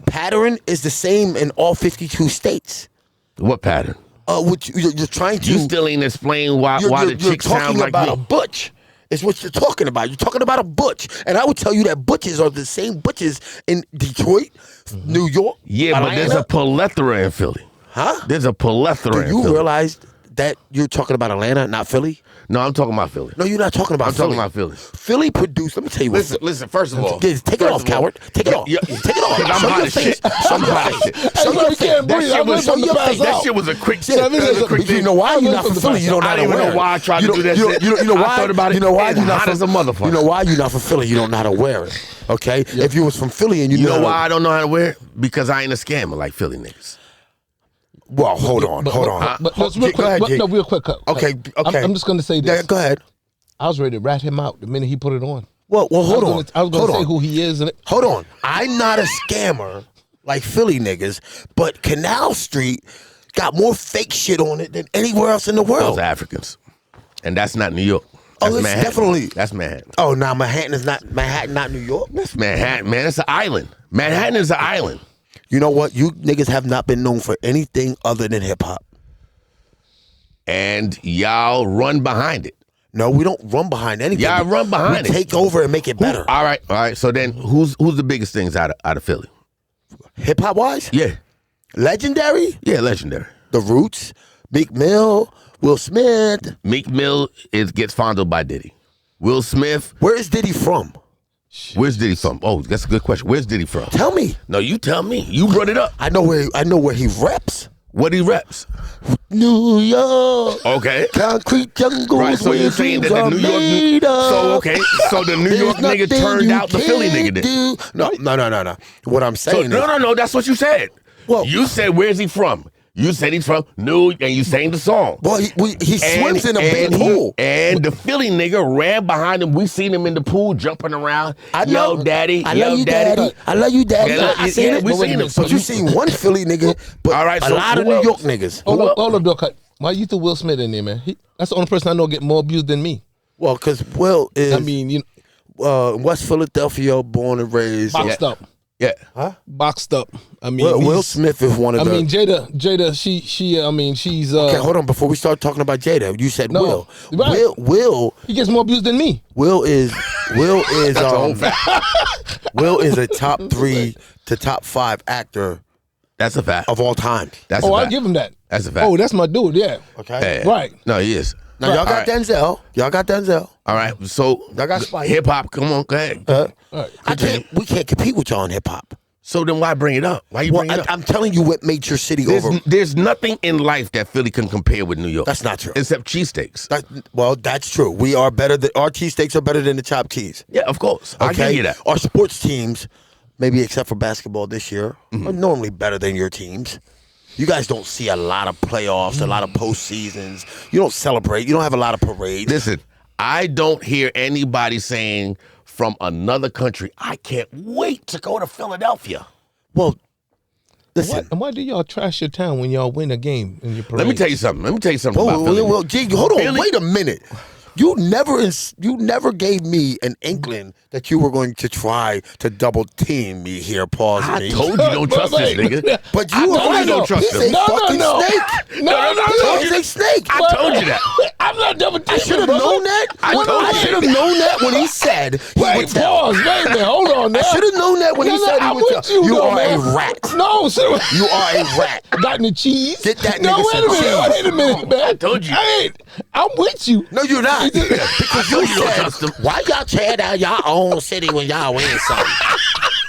pattern is the same in all 52 states. What pattern? Which you're trying to. You still ain't explain why the chick sound like about a butch. Is what you're talking about. You're talking about a butch, and I would tell you that butches are the same butches in Detroit, New York. Yeah, Atlanta. but there's a plethora in Philly. Huh? There's a plethora. Do you realize that you're talking about Atlanta, not Philly? No, I'm talking about Philly. No, you're not talking about Philly. I'm talking about Philly. Philly produced, let me tell you what. Listen, first of all. Take it off, coward. Take it off. Take it off. I'm hot as shit. Show your face. Show your face. That shit was a quick thing. You know why you're not from Philly? You don't know how to wear it. I don't even know why I tried to do that shit. You know why? I thought about it. You know why you're not hot as a motherfucker. You know why you're not from Philly? You don't know how to wear it. Okay? If you was from Philly and you know why I don't know how to wear it? Because I ain't a scammer like Philly niggas. Well, hold on. But real quick. No, real quick. Okay. I'm just going to say this. Yeah, go ahead. I was ready to rat him out the minute he put it on. Well, hold on. I was going to say who he is. Hold on. I'm not a scammer like Philly niggas, but Canal Street got more fake shit on it than anywhere else in the world. Those are Africans. And that's not New York. That's it's Manhattan. Definitely. That's Manhattan. Oh, now Manhattan, not New York? That's Manhattan, man. It's an island. Manhattan is an island. You know what? You niggas have not been known for anything other than hip-hop. And y'all run behind it. No, we don't run behind anything. Y'all run behind it. We take over and make it better. All right. So then who's the biggest things out of Philly? Hip-hop wise? Yeah. Legendary? Yeah, legendary. The Roots, Meek Mill, Will Smith. Meek Mill gets fondled by Diddy. Will Smith. Where is Diddy from? Where's Diddy from? Oh, that's a good question. Where's Diddy from? Tell me. No, you tell me. You brought it up. I know where he reps. What he reps? New York. Okay. Concrete jungles. Right, so you're saying that the New York so the New York nigga turned out the Philly nigga did. No. What I'm saying is No, that's what you said. Well, you said where's he from? You said he's from New, and you sang the song. Well, he swims in a big pool. And the Philly nigga ran behind him. We seen him in the pool jumping around. I know. Yo, daddy. I love you, daddy. I love you, daddy. I seen it. We seen him. But you seen one Philly nigga, but all right, a lot of New York niggas. Hold up, Bill Cut. Why you threw Will Smith in there, man? That's the only person I know get more abuse than me. Well, because Will is, I mean, West Philadelphia, born and raised. Boxed up. Yeah. Huh? Boxed up. I mean, Will Smith is one of the. I mean, Jada, she's. Okay, hold on. Before we start talking about Jada, you said Will. Right. Will. He gets more abuse than me. Will is. That's a whole fact. Will is a top 3 to top 5 actor. That's a fact of all time. That's a fact. I give him that. That's a fact. Oh, that's my dude. Yeah. Okay. Yeah. Right. No, he is. Now y'all got Denzel. Y'all got Denzel. All right. So y'all got Spike. Hip hop. Come on, go ahead. We can't compete with y'all in hip hop. So then why bring it up? Why you bring it up? I'm telling you what made your city over. There's nothing in life that Philly can compare with New York. That's not true. Except cheesesteaks. Well, that's true. We are better than our cheesesteaks are better than the chopped cheese. Yeah, of course. Okay? I give you that. Our sports teams, maybe except for basketball this year, are normally better than your teams. You guys don't see a lot of playoffs, a lot of postseasons. You don't celebrate. You don't have a lot of parades. Listen, I don't hear anybody saying from another country, I can't wait to go to Philadelphia. Well, listen. Why do y'all trash your town when y'all win a game in your parade? Let me tell you something. About Philly. Well, G, hold on. Wait a minute. You never gave me an inkling that you were going to try to double team me here. Pause. I told you don't trust this nigga. But you already don't trust him. He's a fucking snake. No. He's a snake. I told you that. I'm not double teaming. I should have known that. I should have known that when he said. Wait, pause. Wait a minute. Hold on. Now. I should have known that when he said he was. You are a rat. No, sir. You are a rat. Got any cheese? Get that nigga some cheese. Wait a minute, man. I told you. I'm with you. No, you're not. Because you said, why y'all tear down y'all own city when y'all win something?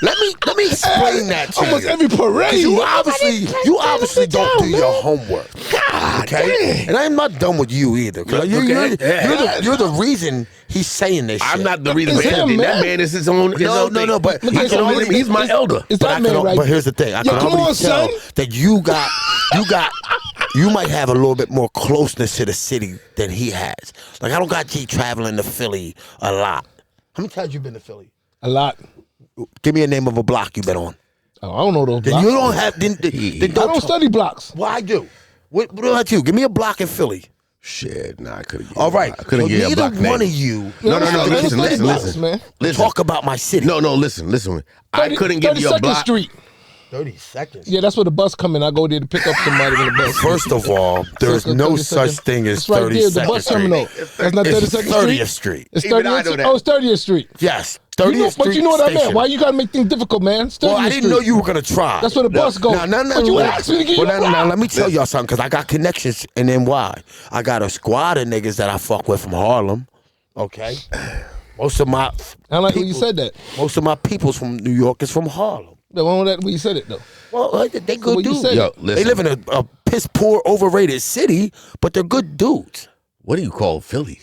Let me explain that to Almost you. every parade. You obviously don't do your homework. God, okay? And I'm not done with you either. You're the reason he's saying this shit. I'm not the reason for It's him, anything. man. That man is his own. No, but he's my elder. It's that man, right? But here's the thing. I Yo, can come already on, tell son. that you might have a little bit more closeness to the city than he has. Like, I don't got G traveling to Philly a lot. How many times you been to Philly? A lot. Give me a name of a block you've been on. Oh, I don't know those Then blocks. you don't have. Then I don't study blocks. Well, I do. What about you? Give me a block in Philly. Shit, nah, I couldn't get All right. I couldn't so get a block neither one name. of you. No, I don't study listen, blocks, listen. man. Listen. Talk about my city. No, listen. I couldn't give you a 32nd block. Street. 30 seconds. Yeah, that's where the bus come in. I go there to pick up somebody in the bus. First of all, there's no such thing as It's right 30 there, the Second bus Street. terminal. That's not 32nd Street. 30th Street. It's Even I 30th know Street. that. Oh, it's 30th Street. Yes. 30th Street. But you know what I meant. station. Why you gotta make things difficult, man? It's 30th Well, I didn't know Street. you were gonna try. That's where the bus goes. No. But you asked me to give you a block. Now, let me tell y'all something, because I got connections in NY. I got a squad of niggas that I fuck with from Harlem. Okay. Most of my I like when you said that. Most of my peoples from New York is from Harlem. The one that when you said it though. Well, they good what you dudes. said. Yo, They listen. live in a piss poor, overrated city, but they're good dudes. What do you call Philly?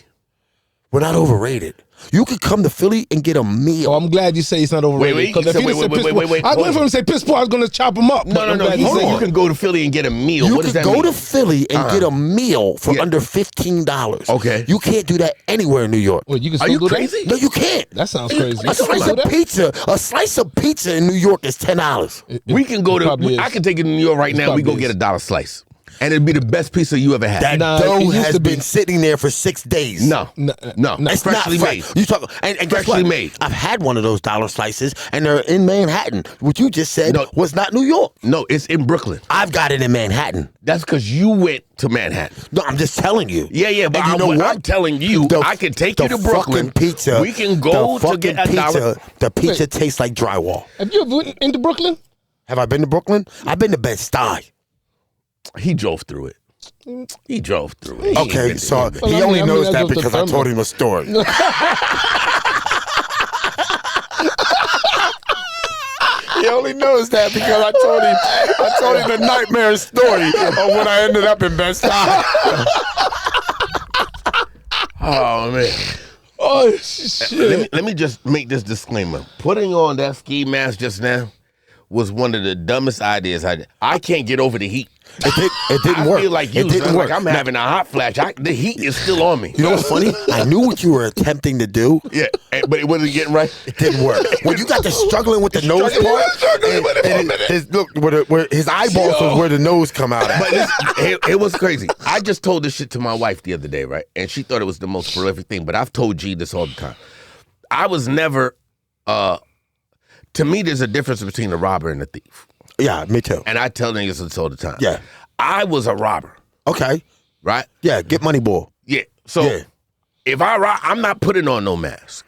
We're not overrated. You could come to Philly and get a meal. Oh, I'm glad you say it's not overrated. Wait, Because if so he wait, said wait, piss wait, poor, wait, wait, I was hold waiting for him to say piss poor. I was going to chop him up. No. He Hold said on. You can go to Philly and get a meal. You What does could that go mean? to Philly and get a meal for Yeah. under $15. Okay. You can't do that anywhere in New York. Well, you can Are still you do crazy? No, you can't. That sounds crazy. A slice of pizza in New York is $10. We can go probably to. I is. can take you to New York right now. We go probably get is. a dollar slice, and it'd be the best pizza you ever had. That Nah, it dough used has to be. been sitting there for 6 days. No. It's Freshly not made. fresh. You talk and guess Freshly what? made. I've had one of those dollar slices, and they're in Manhattan. What you just said No. was not New York. No, it's in Brooklyn. I've got it in Manhattan. That's because you went to Manhattan. No, I'm just telling you. Yeah, but And you know what? I'm telling you, I can take you to Brooklyn. Fucking pizza. We can go the to get fucking a dollar. pizza. The pizza tastes like drywall. Have you ever went into Brooklyn? Have I been to Brooklyn? I've been to Bed-Stuy. He drove through it. He drove through it. He ain't Okay, been so there. he Well, I only mean, knows that that goes to because I told terminal. him a story. He only knows that because I told him the nightmare story of when I ended up in Bed-Stuy. Oh man. Oh shit! Let me just make this disclaimer. Putting on that ski mask just now was one of the dumbest ideas I did. I can't get over the heat. It didn't I work. feel like you. It didn't son. work. Like I'm having a hot flash. The heat is still on me. You know what's funny? I knew what you were attempting to do. Yeah, but it wasn't getting right. It didn't work. When you got to struggling with the nose part, where his eyeballs was where the nose come out at. But it was crazy. I just told this shit to my wife the other day, right? And she thought it was the most prolific thing. But I've told G this all the time. I was never. To me, there's a difference between a robber and a thief. Yeah, me too. And I tell niggas this all the time. Yeah. I was a robber, Okay. right? Yeah, get money, boy. Yeah. So Yeah. if I rob, I'm not putting on no mask.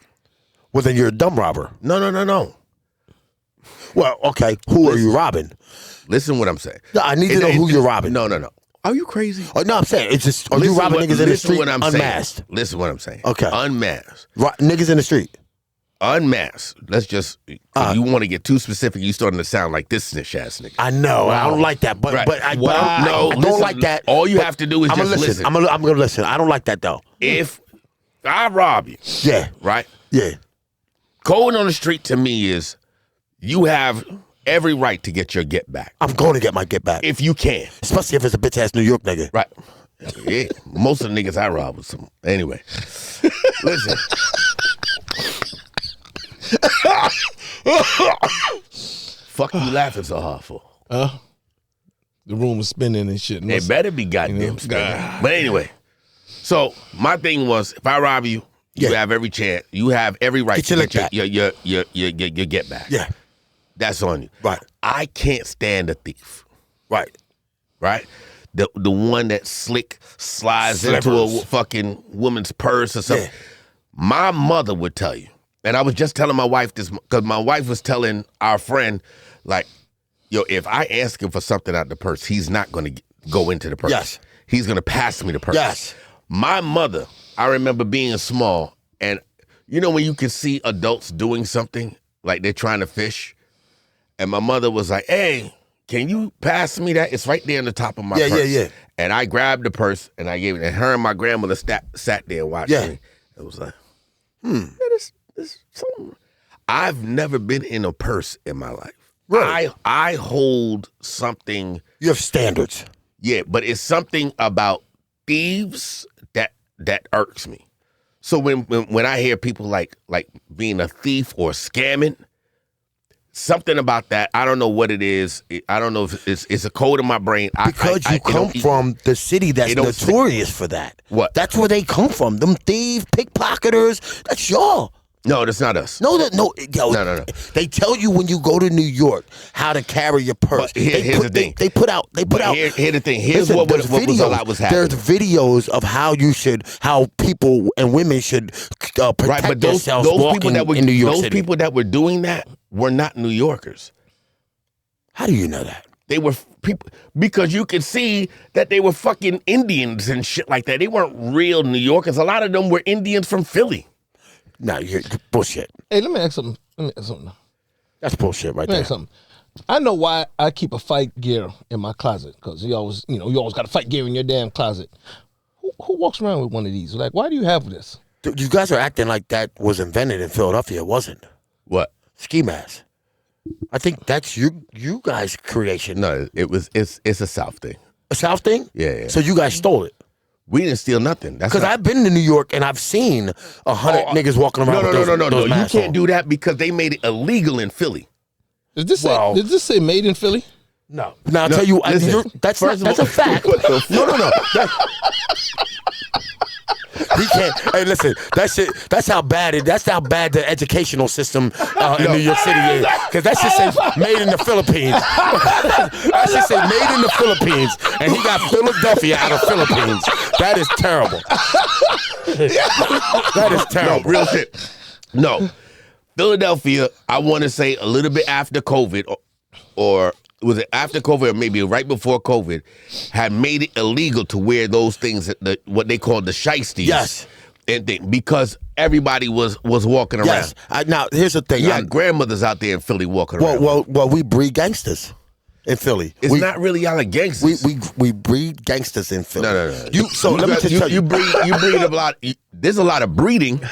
Well, then you're a dumb robber. No. Well, okay. Who are you robbing? Listen what I'm saying. No, I need to know who you're robbing. No. Are you crazy? Oh, no, I'm saying it's just. Are you robbing niggas in the street unmasked? Listen what I'm saying. Okay. Unmasked. Niggas in the street. Unmasked. Let's just. If you want to get too specific, you starting to sound like this snitch ass nigga. I know. I don't like that, but Right. I No, don't listen, like that. all you but have to do is I'm just gonna listen. I'm gonna listen. I don't like that though. If I rob you, Yeah. right? Yeah. Going on the street to me is you have every right to get your get back I'm going to get my get back, if you can. especially if it's a bitch ass New York nigga. Right. Yeah. Most of the niggas I rob was some. Anyway, listen. Fuck you laughing so hard for? The room was spinning and shit. It better be goddamn spinning. But anyway, so my thing was, if I rob you, you Yeah. have every chance. You have every right Get your to lick get back. your get back. Yeah. That's on you. Right. I can't stand a thief. Right. Right? The one that slides into a Slippers. fucking woman's purse or something. Yeah. My mother would tell you, and I was just telling my wife this because my wife was telling our friend, like, yo, if I ask him for something out the purse, he's not going to go into the purse. Yes. He's going to pass me the purse. Yes. My mother, I remember being small, and you know when you can see adults doing something, like they're trying to fish, And my mother was like, hey, can you pass me that? It's right there on the top of my purse. Yeah. And I grabbed the purse and I gave it. And her and my grandmother sat there and watched me. It was like, this something. I've never been in a purse in my life. Really? I hold something. You have standards. Yeah, but it's something about thieves that irks me. So when I hear people like being a thief or scamming, something about that, I don't know what it is. I don't know if it's a code in my brain. Because you come from the city that's notorious for that. What? That's where they come from. Them thieves, pickpocketers. That's y'all. No, that's not us. No. No. They tell you when you go to New York how to carry your purse. Here's the thing. They put out. Here's the thing. Here's what was happening. There's videos of how people and women should protect themselves walking in New York City. Those people that were doing that were not New Yorkers. How do you know that? They were people because you could see that they were fucking Indians and shit like that. They weren't real New Yorkers. A lot of them were Indians from Philly. No, you're bullshit. Hey, let me ask something. That's bullshit right there. Something. I know why I keep a fight gear in my closet, because you always got a fight gear in your damn closet. Who walks around with one of these? Like, why do you have this? Dude, you guys are acting like that was invented in Philadelphia. It wasn't. What? Ski mask. I think that's you guys' creation. No, it's a South thing. A South thing? Yeah. So you guys stole it. We didn't steal nothing. Because I've been to New York and I've seen 100 niggas walking around with those No. You can't on. do that because they made it illegal in Philly. Does this say made in Philly? No. Now I'll tell you, that's a fact. No. He can't. Hey, listen. That's how bad the educational system in New York City is. Because that shit says made in the Philippines. That shit say made in the Philippines, and he got Philadelphia out of Philippines. That is terrible. That is terrible. No, real shit. No, Philadelphia. I want to say a little bit after COVID, or was it after COVID or maybe right before COVID, had made it illegal to wear those things, what they call the shiesties. Yes. And because everybody was walking around. Yes. Now, here's the thing. You got grandmothers out there in Philly walking around. Well, we breed gangsters in Philly. It's not really y'all are gangsters. We breed gangsters in Philly. No. Let me tell you. You breed a lot. There's a lot of breeding.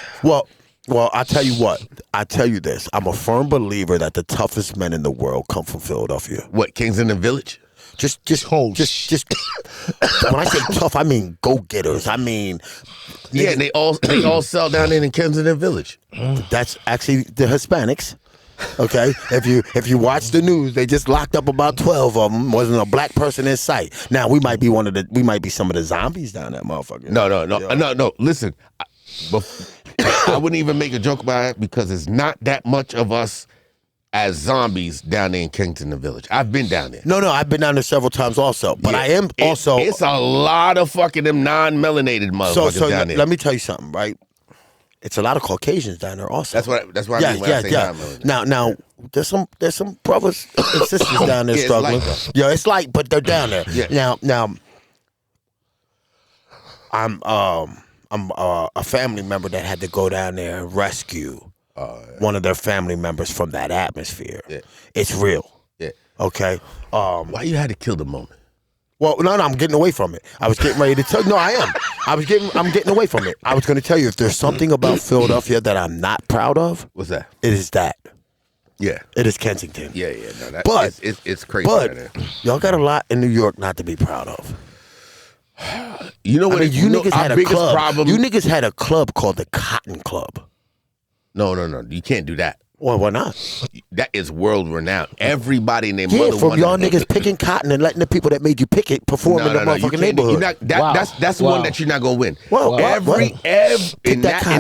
Well, I tell you what. I tell you this. I'm a firm believer that the toughest men in the world come from Philadelphia. What, Kensington Village? Just when I say tough, I mean go-getters. I mean, yeah, they all sell down there in Kensington Village. That's actually the Hispanics. Okay, if you watch the news, they just locked up about 12 of them. Wasn't a black person in sight. Now we might be some of the zombies down there, motherfucker. No. Listen, I wouldn't even make a joke about it because it's not that much of us as zombies down there in Kensington Village. I've been down there. No, I've been down there several times also. But I am also. It's a lot of fucking them non-melanated motherfuckers down there. Let me tell you something, right? It's a lot of Caucasians down there also. That's what I mean when I say non-melanated. Now there's some brothers and sisters down there struggling. It's light, but they're down there. Yeah. Now I'm a family member that had to go down there and rescue one of their family members from that atmosphere. Yeah. It's real. Yeah. Okay. Why you had to kill the moment? Well, no, I'm getting away from it. I was getting ready to tell. No, I am. I'm getting away from it. I was going to tell you if there's something about Philadelphia that I'm not proud of. What's that? It is that. Yeah. It is Kensington. Yeah. No, but it's crazy. But y'all got a lot in New York not to be proud of. You know what? You niggas had a club. Problem. You niggas had a club called the Cotton Club. No. You can't do that. Well, why not? That is world renowned. Everybody in their mother. Yeah, from y'all niggas picking cotton and letting the people that made you pick it perform in the motherfucking neighborhood. That's one that you're not gonna win. Well, in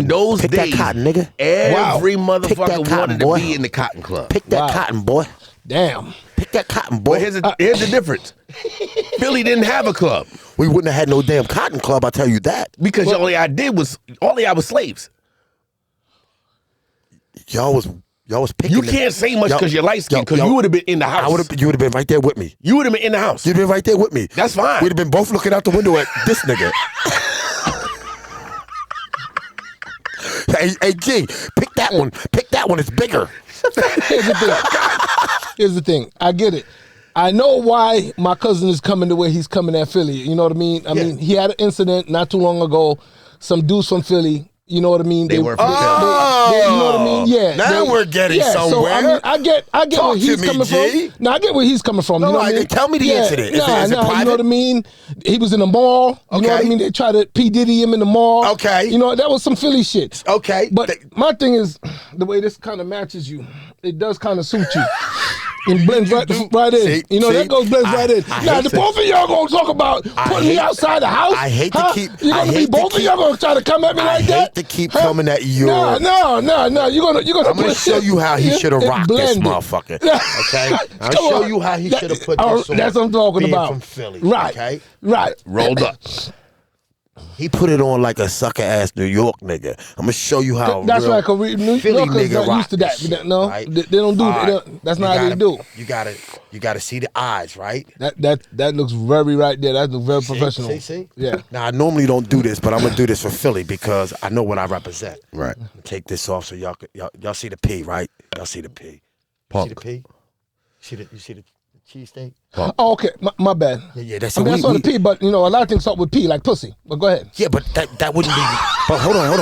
those days, that cotton, nigga. Every motherfucker wanted to be in the Cotton Club. Pick that cotton, boy. Damn. Pick that cotton, boy. But here's the difference. Philly didn't have a club. We wouldn't have had no damn Cotton Club. I'll tell you that. Because all y'all was slaves. Y'all was picking. You can't say much because you're light skinned, because you would have been in the house. You would have been right there with me. You would have been in the house. You'd have been right there with me. That's fine. We'd have been both looking out the window at this nigga. hey, G, pick that one. Pick that one. It's bigger. Here's the thing. I get it. I know why my cousin is coming the way he's coming at Philly. You know what I mean? I mean, he had an incident not too long ago. Some dudes from Philly. You know what I mean? They were from Philly. You know what I mean? Yeah. Now we're getting somewhere. So, I mean, I get where he's coming from. No, I get where he's coming from. No, you know what I mean? Tell me the incident. Is it private? You know what I mean? He was in the mall. You know what I mean? They tried to P. Diddy him in the mall. Okay. You know, that was some Philly shit. Okay. But my thing is, the way this kind of matches you, it does kind of suit you. It blends right in. You know, that blends right in. Now, the both of y'all gonna talk about putting me outside the house? I hate to keep... You're gonna be both of y'all gonna try to come at me like that? I hate to keep coming at you. No. You're gonna. I'm gonna show you how he should have rocked this motherfucker. Okay? I'll show you how he should have put this on. That's what I'm talking about. From Philly. Right. Okay? Right. Rolled up. He put it on like a sucker ass New York nigga. I'm gonna show you how. That's right. Cause New Philly Yorkers nigga not used to that. shit, No, right? they don't do that. That's not how they do. You gotta see the eyes, right? That looks very right there. That looks very professional. See? Yeah. Now I normally don't do this, but I'm gonna do this for Philly because I know what I represent. Right. Take this off so y'all see the P, right? Y'all see the P. Punk. See the P? You see the cheesesteak? Oh, okay. My bad. Yeah, that's I saw the P, but you know, a lot of things start with P, like pussy. But go ahead. Yeah, but that wouldn't be. But hold on.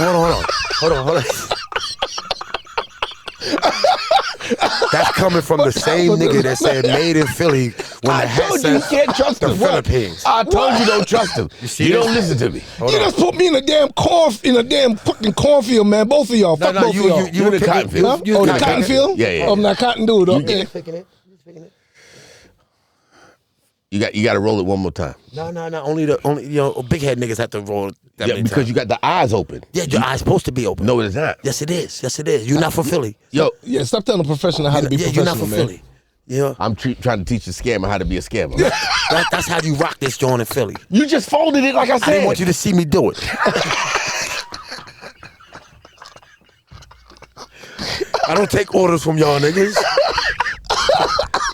That's coming from the same nigga that said made in Philly when the hat told you says can't trust the him. Philippines. I told you don't trust him. You don't listen to me. You just put me in a damn fucking cornfield, man. Both of y'all. Fuck both of y'all. You in the cotton field. Oh, the cotton field? Yeah. Oh, I'm not cotton dude. Okay. You got to roll it one more time. No. Only big head niggas have to roll. Because you got the eyes open. Yeah, your eyes supposed to be open. No, it's not. Yes, it is. You're not from Philly. Yo, Yeah, stop telling a professional how to be professional, you're not from man. Philly. Yeah, I'm trying to teach a scammer how to be a scammer. that's how you rock this joint in Philly. You just folded it like I said. I didn't want you to see me do it. I don't take orders from y'all niggas.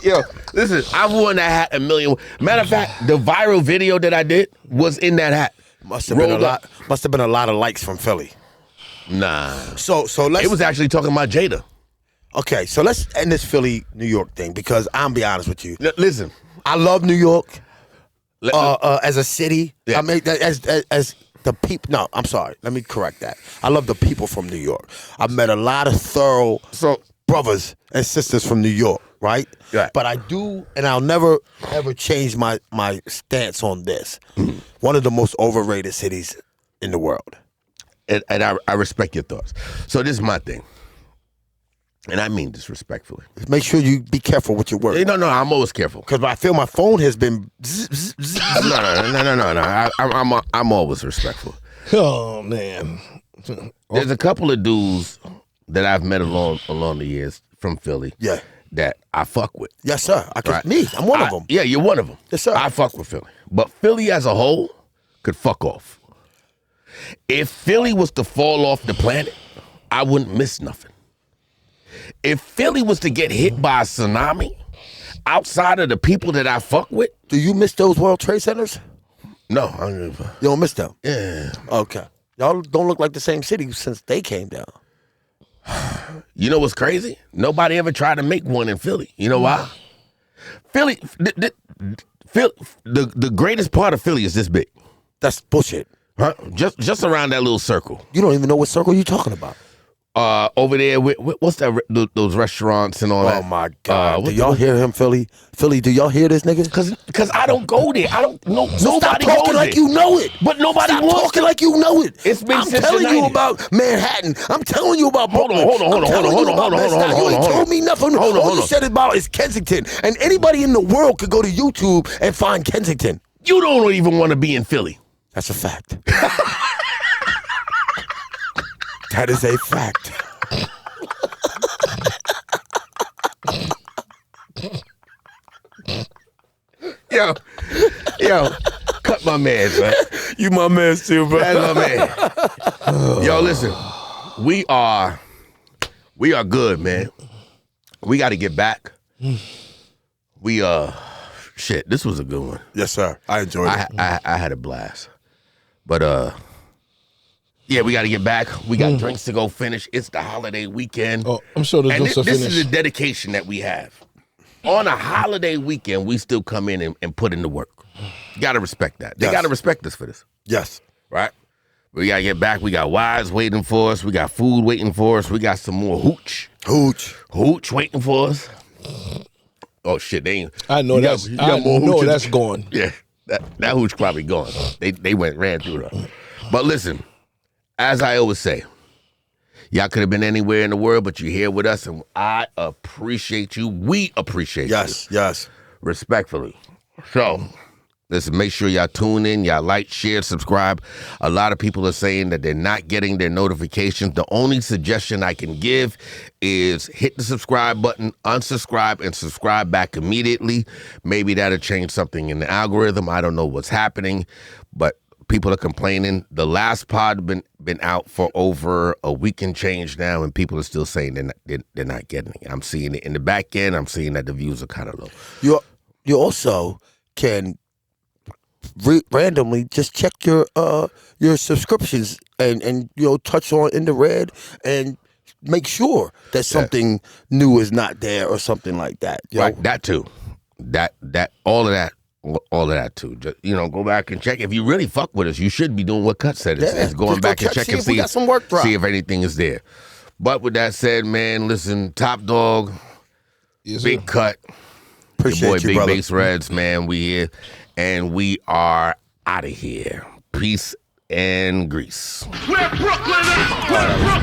Yo, listen, I've worn that hat a million. Matter of fact, the viral video that I did was in that hat. Must have been a lot of likes from Philly. Nah. So let's. It was actually talking about Jada. Okay, so let's end this Philly, New York thing because I'm be honest with you. Listen, I love New York as a city. Yeah. I mean, as the people. No, I'm sorry. Let me correct that. I love the people from New York. I've met a lot of thorough brothers and sisters from New York, right? Right. But I do, and I'll never ever change my stance on this. One of the most overrated cities in the world. And I respect your thoughts. So this is my thing. And I mean this respectfully. Make sure you be careful with your words. No, I'm always careful. Because I feel my phone has been. No. I'm always respectful. Oh, man. There's a couple of dudes that I've met along the years from Philly. Yeah. That I fuck with. Yes, sir. I'm one of them. Yeah, you're one of them. Yes, sir. I fuck with Philly. But Philly as a whole could fuck off. If Philly was to fall off the planet, I wouldn't miss nothing. If Philly was to get hit by a tsunami, outside of the people that I fuck with. Do you miss those World Trade Centers? No. I don't. You don't miss them? Yeah. Okay. Y'all don't look like the same city since they came down. You know what's crazy? Nobody ever tried to make one in Philly. You know why? Philly, the greatest part of Philly is this big. That's bullshit. Huh? Just around that little circle. You don't even know what circle you're talking about. Over there, what's that? Those restaurants and all that. Oh my God! Do y'all hear him, Philly? Philly, do y'all hear this nigga? Cause I don't go there. I don't know. So stop nobody talking goes like there. you know it. But nobody stop wants talking to. like you know it. It's been I'm since telling the you 90s. about Manhattan. I'm telling you about Brooklyn. Hold on. You ain't told me nothing. All you said about is Kensington, and anybody in the world could go to YouTube and find Kensington. You don't even want to be in Philly. That's a fact. That is a fact. Yo, cut my man, man. You my man too, bro. That's my man. Yo, listen, we are good, man. We got to get back. Shit, this was a good one. Yes, sir. I enjoyed it. I had a blast. But yeah, we got to get back. We got drinks to go finish. It's the holiday weekend. Oh, I'm sure the drinks are this finished. is the dedication that we have. on a holiday weekend, we still come in and put in the work. You got to respect that. They got to respect us for this. Yes. Right? We got to get back. We got wives waiting for us. We got food waiting for us. We got some more hooch. Hooch waiting for us. Oh, shit. They ain't. I know that's that's gone. Yeah. That hooch probably gone. They ran through her. But listen, as I always say, y'all could have been anywhere in the world, but you're here with us, and I appreciate you. We appreciate you. Yes. Respectfully. So, listen, make sure y'all tune in, y'all like, share, subscribe. A lot of people are saying that they're not getting their notifications. The only suggestion I can give is hit the subscribe button, unsubscribe, and subscribe back immediately. Maybe that'll change something in the algorithm. I don't know what's happening, but people are complaining. The last pod been out for over a week and change now, and people are still saying they're not getting it. I'm seeing it in the back end. I'm seeing that the views are kind of low. You also can randomly just check your subscriptions and touch on in the red and make sure that something new is not there or something like that. Right, that too. That all of that too. Just, go back and check. If you really fuck with us, you should be doing what Cut said. It's going back and check and see if anything is there. But with that said, man, listen, Top Dog, Big Cut, appreciate your boy brother. Big Bass Reds, man, we here. And we are out of here. Peace and grease. Where Brooklyn at? Where Brooklyn